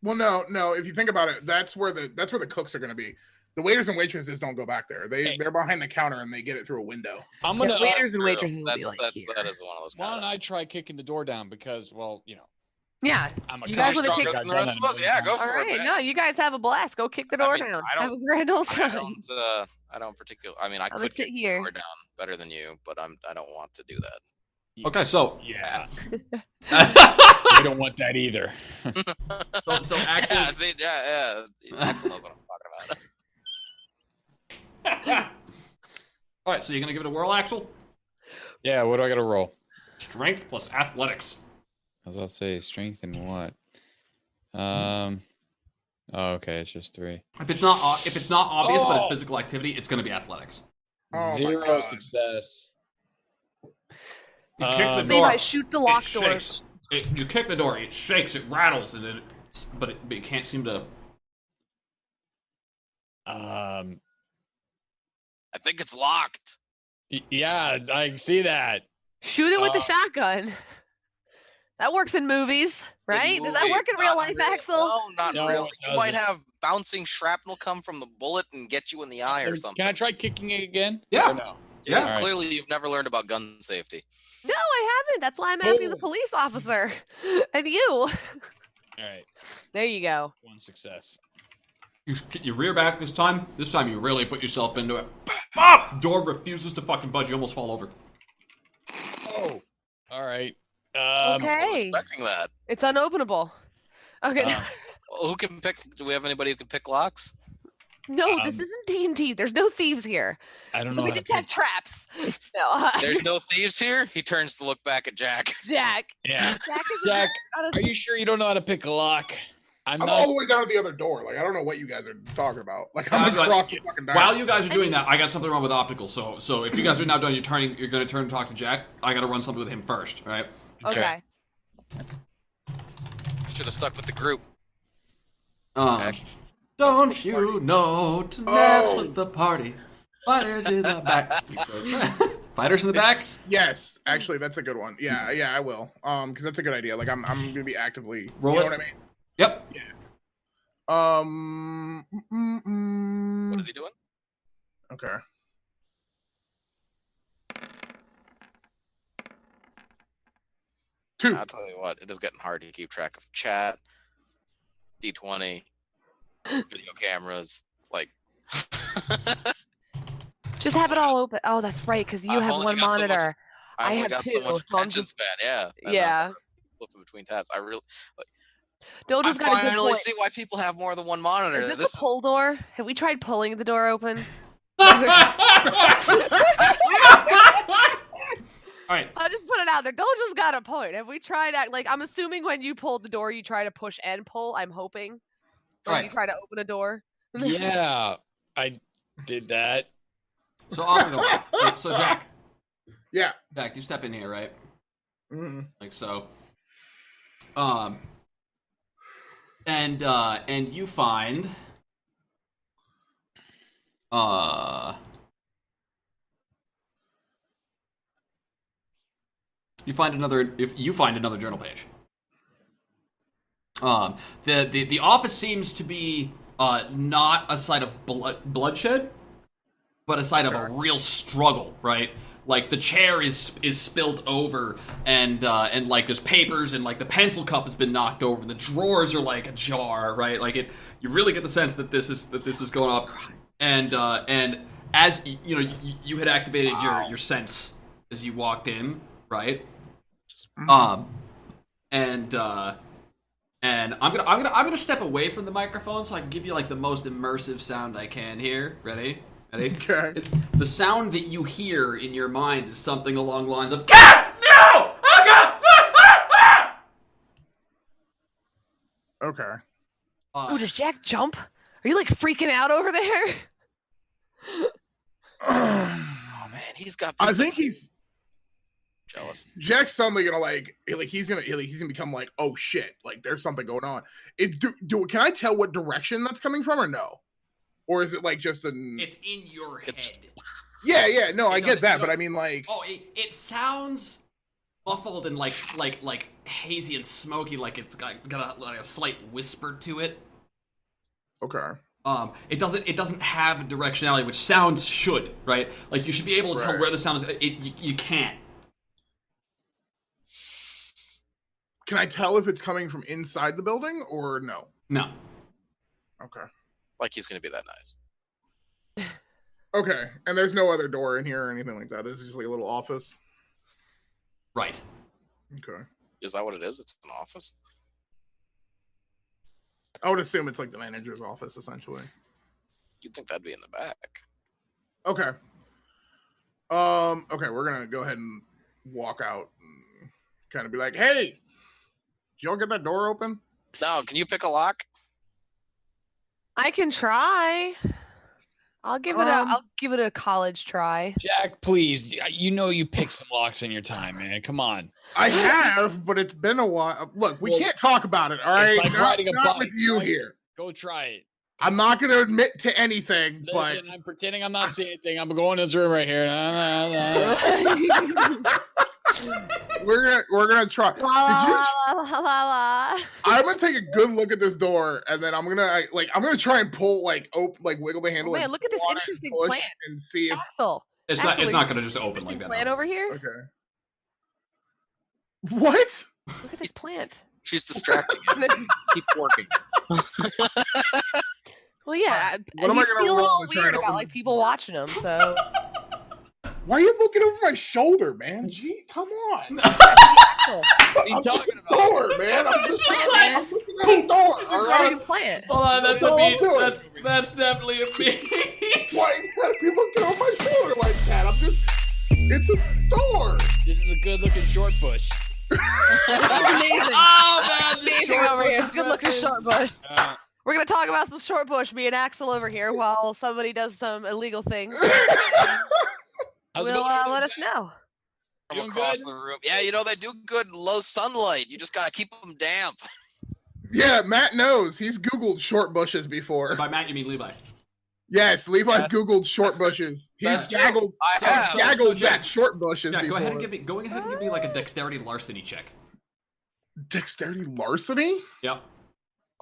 Well, no. If you think about it, that's where the cooks are gonna be. The waiters and waitresses don't go back there. They're behind the counter and they get it through a window. I'm gonna. Yeah, waiters and True. waitresses will be That's like that is one of those. Why Kind don't I try kicking the door down because, well, you know, Yeah. I'm a You guys cop. wanna stronger kick- than the rest of us. Yeah, go All for it. right. man. No, you guys have a blast. Go kick the I door mean, down. I Have a grand old I time. don't particularly. I mean, I gonna could sit kick here. the door down better than you, but I don't want to do that. Okay, so Yeah. We don't want that either. so actually, Yeah, see, yeah. Axel knows what I'm talking about. All right, so you're gonna give it a whirl, Axel? Yeah, what do I got to roll? Strength plus athletics. I was about to say strength and what? Oh, okay, it's just 3. If it's not obvious, but it's Oh! physical activity, it's gonna be athletics. Oh my 0 God. success. You kick the Um, Levi, door. shoot the lock it shakes. doors. You kick the door. It shakes. It rattles, and then but it can't seem to. I think it's locked. Yeah, I see that. Shoot it with the Uh, shotgun. That works in movies, right? Does that Movie, work in real not life, Axel? No, not No, really. it You might doesn't. have bouncing shrapnel come from the bullet and get you in the eye or something. Can I try kicking it again? Yeah. Or no? Yeah. All right. Clearly, you've never learned about gun safety. No, I haven't. That's why I'm asking the Oh. police officer. And you. All right. There you go. 1 success. You rear back this time. This time you really put yourself into it. Pop! Door refuses to fucking budge. You almost fall over. Oh. All right. I wasn't Okay. expecting that. It's unopenable. Okay. Well, who can pick? Do we have anybody who can pick locks? No, this isn't D&D. There's no thieves here. I don't know We how to detect pick. traps. No, There's no thieves here. He turns to look back at Jack. Jack. Yeah. Jack is Jack, not a- are you sure you don't know how to pick a lock? I'm I'm not. all the way down to the other door. Like I don't know what you guys are talking about. Like I'm I'd be like, across the fucking door. While you guys are doing that, I got something wrong with optical. So if you guys are now done, you're gonna turn and talk to Jack. I gotta run something with him first, all right? Okay. Should have stuck with the group. Um, don't you know tonight's with the party? Fighters in the back. Fighters in the back. Yes, actually, that's a good one. Yeah, I will. Because that's a good idea. Like I'm gonna be actively. Roll you know it. what I mean? Yep. What is he doing? Okay. Two. I'll tell you what, it is getting hard to keep track of chat, D20, video cameras. Like, Just have it all open. Oh, that's right, because you I've have only one got so much- monitor. I I only have got two, so much so I'm attention just- span. Yeah. and Yeah. I'm flipping between tabs. I really. Dojo's I got a good finally point. see why people have more than one monitor. Is this a pull door? Have we tried pulling the door open? All right. I'll just put it out there. Dojo's got a point. Have we tried like I'm assuming when you pulled the door you try to push and pull, I'm hoping. When Right. you try to open a door. Yeah, I did that. So optical. So Jack, Yeah. you step in here, right? Mhm. Like so. And you find you find another journal page. The office seems to be not a site of bloodshed, but a site of a real struggle, right? Like the chair is spilt over, and like there's papers, and like the pencil cup has been knocked over. The drawers are like ajar, right? Like you really get the sense that this is going off, and as you know, you had activated your sense as you walked in, right? And I'm gonna step away from the microphone so I can give you like the most immersive sound I can here. Ready? Okay. The sound that you hear in your mind is something along the lines of God! No! Oh God! Okay. Oh, does Jack jump? Are you like freaking out over there? Oh man, he's got. I think he's jealous. Jack's suddenly gonna he's gonna become like, oh shit, like there's something going on. Can I tell what direction that's coming from or no? Or is it like just an? It's in your head. Yeah. No, I get doesn't- that, you but I don't- mean like. Oh, it sounds muffled and like hazy and smoky, like it's got a slight whisper to it. Okay. It doesn't have directionality, which sounds should, right? Like you should be able to tell Right. where the sound is. You can't. Can I tell if it's coming from inside the building or no? No. Okay. Like he's gonna be that nice. Okay. And there's no other door in here or anything like that. This is just like a little office. Right. Okay. Is that what it is? It's an office. I would assume it's like the manager's office essentially. You'd think that'd be in the back. Okay. Okay, we're gonna go ahead and walk out and kind of be like, "Hey, did y'all get that door open?" No, can you pick a lock? I can try. I'll give it a college try. Jack, please. You know you picked some locks in your time, man. Come on. I have, but it's been a while. Look, we Well, can't talk about it. All right, like riding a not bike, with you right? here. Go try it. I'm not going to admit to anything, Listen, I'm pretending I'm not seeing anything. I'm going to this room right here. but we're gonna try. I'm gonna take a good look at this door, and then I'm gonna try and pull wiggle the handle. Man, and look at this pull on it interesting and push plant. and see if Axel. It's not going to just open like that. Plant over here. okay. What? Look at this plant. She's distracting you. Keep working. Well, yeah. What am I he's gonna feeling roll all to try weird and about open people watching him. So Why are you looking over my shoulder, man? Gee, come on. Axel, What are you talking about? Door, man. I'm just plant, man. looking at the door. It's all a right? freaking plant. Hold on, that's That's a all I'm beat. doing. That's definitely a beat. Why you gotta be looking over my shoulder like that? It's a door. This is a good looking short bush. This is amazing. Oh man, the Amazing short over here. bush It's good looking short reference. bush. We're gonna talk about some short bush. Me and Axel over here while somebody does some illegal things. How's it Will going? let us know. From Doing across good? the room. Yeah, they do good in low sunlight. You just gotta keep them damp. Yeah, Matt knows. He's Googled short bushes before. By Matt, you mean Levi? Yes, Levi's Googled short bushes. He's That's true. gaggled, I have. gaggled Jack, that short bushes Yeah, before. go ahead and give me like a dexterity larceny check. Dexterity larceny? Yep.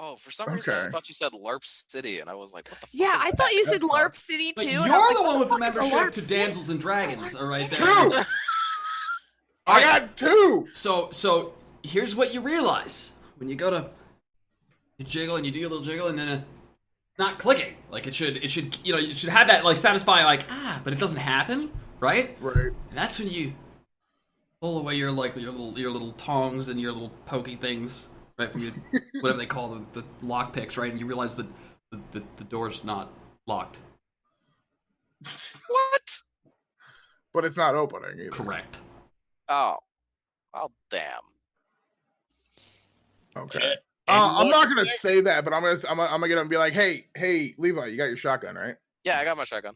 Oh, for some reason I Okay. thought you said LARP City, and I was like, what the fuck? Yeah, is I that? thought you said That LARP sucks. City too. But and you're I'm like, the what one with the fuck is a membership LARP to City? Damsels and Dragons, all right there. Two! I got two! So here's what you realize when you go to you jiggle and you do your little jiggle and then it's not clicking. Like it should you should have that like satisfying but it doesn't happen, right? Right. That's when you pull away your little tongs and your little pokey things, right, from your whatever they call the lock picks, right? And you realize that the door's not locked. What? But it's not opening either. Correct. Oh. Oh, damn. Okay. And I'm look, not gonna say that, but I'm gonna get him and be like, hey, Levi, you got your shotgun, right? Yeah, I got my shotgun.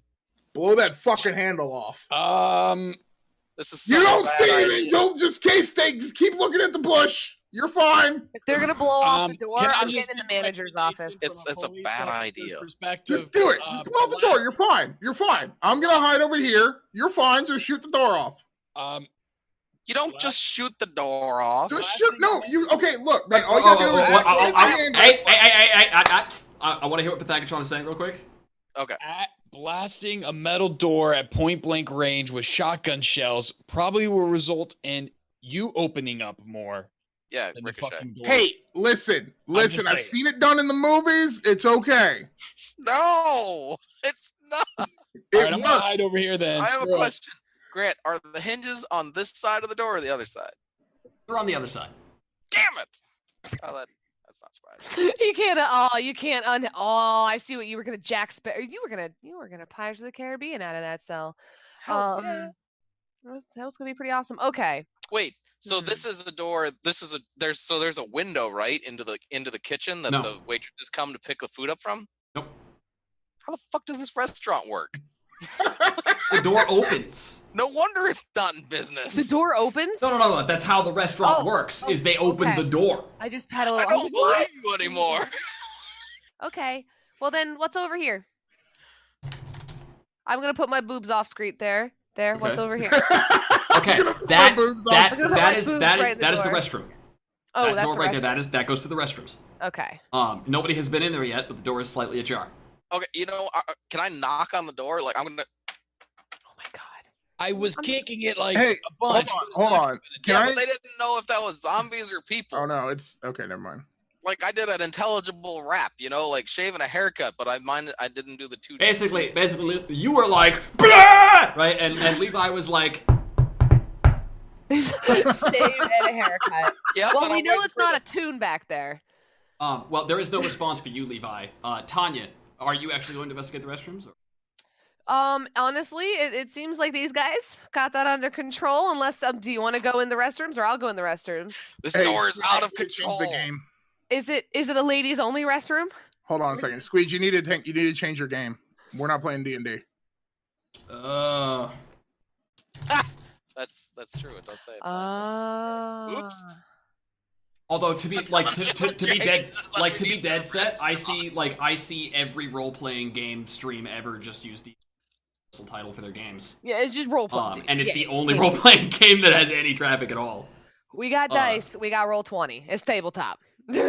Blow that fucking handle off. This is You such a don't bad see anything. idea. Don't just just keep looking at the bush. You're fine. If they're gonna blow off the door, can I I'm just getting in the give manager's recommendations office. from It's a police bad officer's idea. perspective? Just do it. Just blow off the door. You're fine. You're fine. I'm gonna hide over here. You're fine. Just shoot the door off. You don't just shoot the door off. Just shoot. No, you. Okay, look, man. All you gotta do is I want to hear what Pythagoras is saying real quick. Okay. Blasting a metal door at point blank range with shotgun shells probably will result in you opening up more Yeah, than the ricochet. fucking door. Hey, listen. just I've saying. seen it done in the movies. It's okay. No, it's not. All It right, I'm gonna works. hide over here then. I have a Screw it. question. Grant, are the hinges on this side of the door or the other side? They're on the other side. Damn it! Oh, that's not surprising. You can't. You can't. I see what you were gonna Jack Sparrow. You were gonna Pirates of the Caribbean out of that cell. Hell yeah. That was gonna be pretty awesome. Okay. Wait, so Hmm. this is a door. There's a window right into the kitchen that No. the waitresses come to pick the food up from. Nope. How the fuck does this restaurant work? The door opens. No wonder it's not in business. The door opens. No. That's how the restaurant Oh, works. Is they open okay. the door. I just had a I little. don't believe you anymore. Okay. Well then, what's over here? I'm gonna put my boobs off screen there. There. What's Okay. over here? Okay, I'm gonna put my that boobs off. that I'm gonna put that my is boobs that right is in the that is the door. restroom. Oh, That that's door the right there. restroom. That goes to the restrooms. Okay. Nobody has been in there yet, but the door is slightly ajar. Okay, can I knock on the door? Like I'm gonna. Oh my god. I was kicking it like Hey, a bunch. hold on. Can Yeah, I? but they didn't know if that was zombies or people. Oh no, it's okay. Never mind. Like I did an intelligible rap, like shaving a haircut, but I didn't do the two. Basically, you were like, blah! Right, and Levi was like, Shave and a haircut. Yeah. Well, we know it's not a tune back there. well, there is no response for you, Levi. Tanya, are you actually going to investigate the restrooms? Honestly, it seems like these guys got that under control. Unless, do you want to go in the restrooms, or I'll go in the restrooms? This Hey, door is out of Squeege, change control. The game. Is it a ladies only restroom? Hold on a second, Squeege. You need to change your game. We're not playing D&D. That's true. It does say. Oops. Although to be like to be dead Just like to be underneath dead the set, I restaurant. see every role playing game stream ever just use the title for their games. Yeah, it's just role play. And it's the only role playing game that has any traffic at all. We got dice. We got roll 20. It's tabletop. They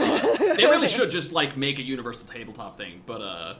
really should just like make a universal tabletop thing, but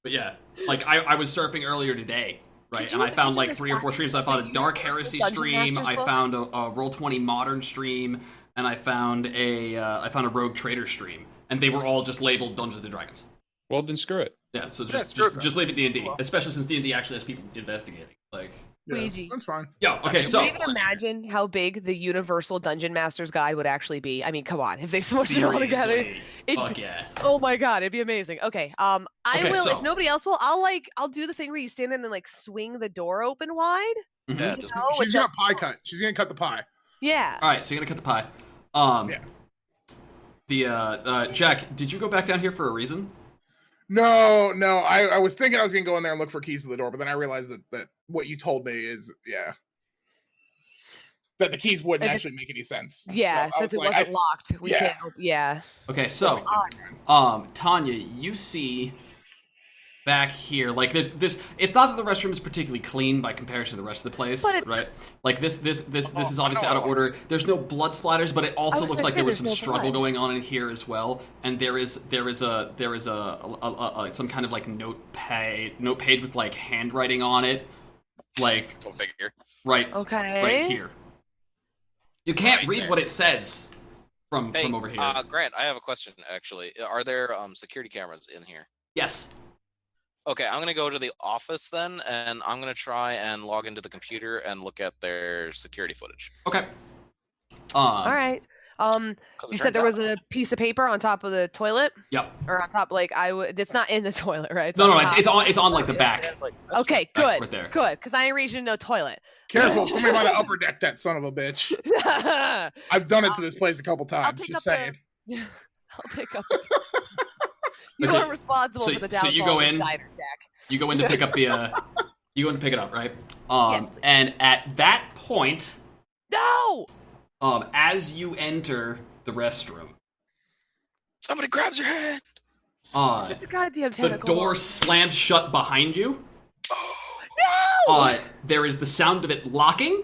yeah, like I was surfing earlier today, right, and I found like 3 or 4 streams. I found a Dark Heresy stream, I found a Roll20 Modern stream, and I found a Rogue Trader stream, and they were all just labeled Dungeons and Dragons. Well, then screw it. Yeah, so just leave it D&D, especially since D&D actually has people investigating. Like, Ouija. That's fine. yo, okay, so Can you even imagine how big the Universal Dungeon Master's Guide would actually be? I mean, come on, if they smushed it all together. seriously, fuck yeah. Oh my god, it'd be amazing. Okay, I Okay, will. so- If nobody else will, I'll do the thing where you stand in and like swing the door open wide. Mhm. Yeah, You just- know, with She's gonna just- pie cut. She's gonna cut the pie. Yeah. All right, so you're gonna cut the pie. Yeah. The Jack, did you go back down here for a reason? No. I was thinking I was gonna go in there and look for keys to the door, but then I realized that what you told me is that the keys wouldn't If actually make any sense. Yeah, So I since it was like, wasn't locked, we yeah. can't. Yeah. Okay, so Tanya, you see back here, like there's this. It's not that the restroom is particularly clean by comparison to the rest of the place, But it's- right? Like this is obviously out of order. There's no blood splatters, but it also was looks gonna like say there was there's some no struggle blood. going on in here as well. And there is a some kind of like note page with like handwriting on it, like Go figure. right Okay. here. You can't Right read there. what it says from Hey, over here. Grant, I have a question. Actually, are there security cameras in here? Yes. Okay, I'm gonna go to the office then, and I'm gonna try and log into the computer and look at their security footage. Okay. All right. 'Cause it You said there turns was a piece of paper on top of the toilet, Yep. or on top, like it's not in the toilet, right? No, on top. it's on like the out- back. Yeah, like, Okay, Back good, right there. good, because I ain't reaching no toilet. Careful, somebody might have upper decked that son of a bitch. I'll I've done it to this place a couple times. pick Just up saying. pick up. You Okay, are responsible so- for the so downfall you go of this in- diner, Jack. You go in to pick up the you go in to pick it up, right? Yes, please. And at that point, No. as you enter the restroom, Somebody grabs your hand. It's a goddamn the tentacle. door slams shut behind you. No. There is the sound of it locking.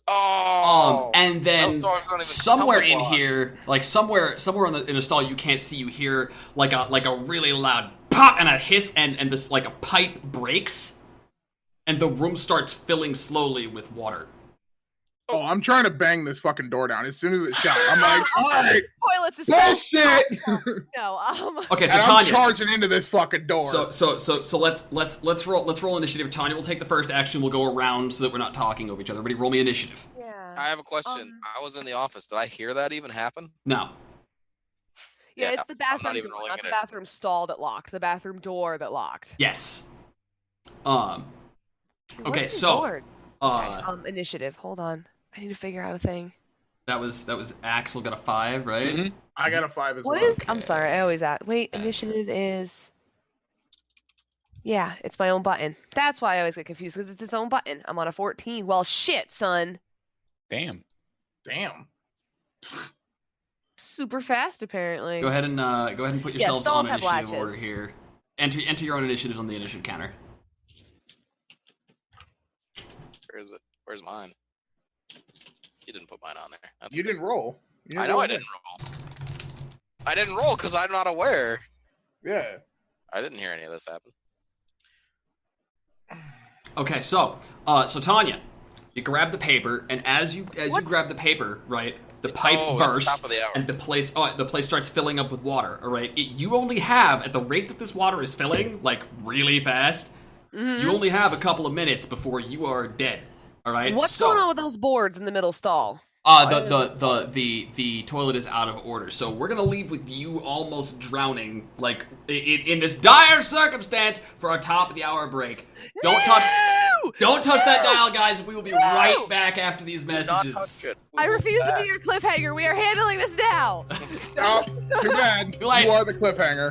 Oh. And then Those doors don't even somewhere in camouflage. here, like somewhere in a stall you can't see, you hear like a really loud pop and a hiss, and this like a pipe breaks, and the room starts filling slowly with water. Oh, I'm trying to bang this fucking door down as soon as it's shut. I'm like, all right, Toilets is bullshit. No. Okay, so And I'm Tanya. charging into this fucking door. So let's roll initiative. Tanya will take the first action. We'll go around so that we're not talking over each other. Everybody, roll me initiative. Yeah. I have a question. I was in the office. Did I hear that even happen? No. Yeah, Yeah, it's the I'm not bathroom even door, rolling not it the in. bathroom stall that locked. The bathroom door that locked. Yes. What's Okay, the so board? Initiative. Hold on. I need to figure out a thing. that was Axel got a 5, right? Mhm. I got a 5 as What well. is? I'm sorry. I always ask. Wait, initiative is. Yeah, it's my own button. That's why I always get confused because it's its own button. I'm on a 14. Well, shit, son. Damn. Damn. Super fast, apparently. Go ahead and put yourselves stalls on have initiative latches. order here. Enter your own initiatives on the initiative counter. Where is it? Where's mine? You didn't put mine on there. That's You okay. didn't roll. You I know I roll didn't roll. I didn't roll because I'm not aware. Yeah. I didn't hear any of this happen. Okay, so Tanya, you grab the paper, and as you grab the paper, right, the pipes Oh, it's burst, top of the hour. and the place starts filling up with water. All right, you only have, at the rate that this water is filling, like really fast, you only have a couple of minutes before you are dead. All right. What's going on with those boards in the middle stall? The toilet is out of order, so we're gonna leave with you almost drowning, like in this dire circumstance for our top of the hour break. Don't touch that dial, guys. We will be right back after these messages. Not touch it. I refuse to be your cliffhanger. We are handling this now. Oh, too bad. Like- You are the cliffhanger.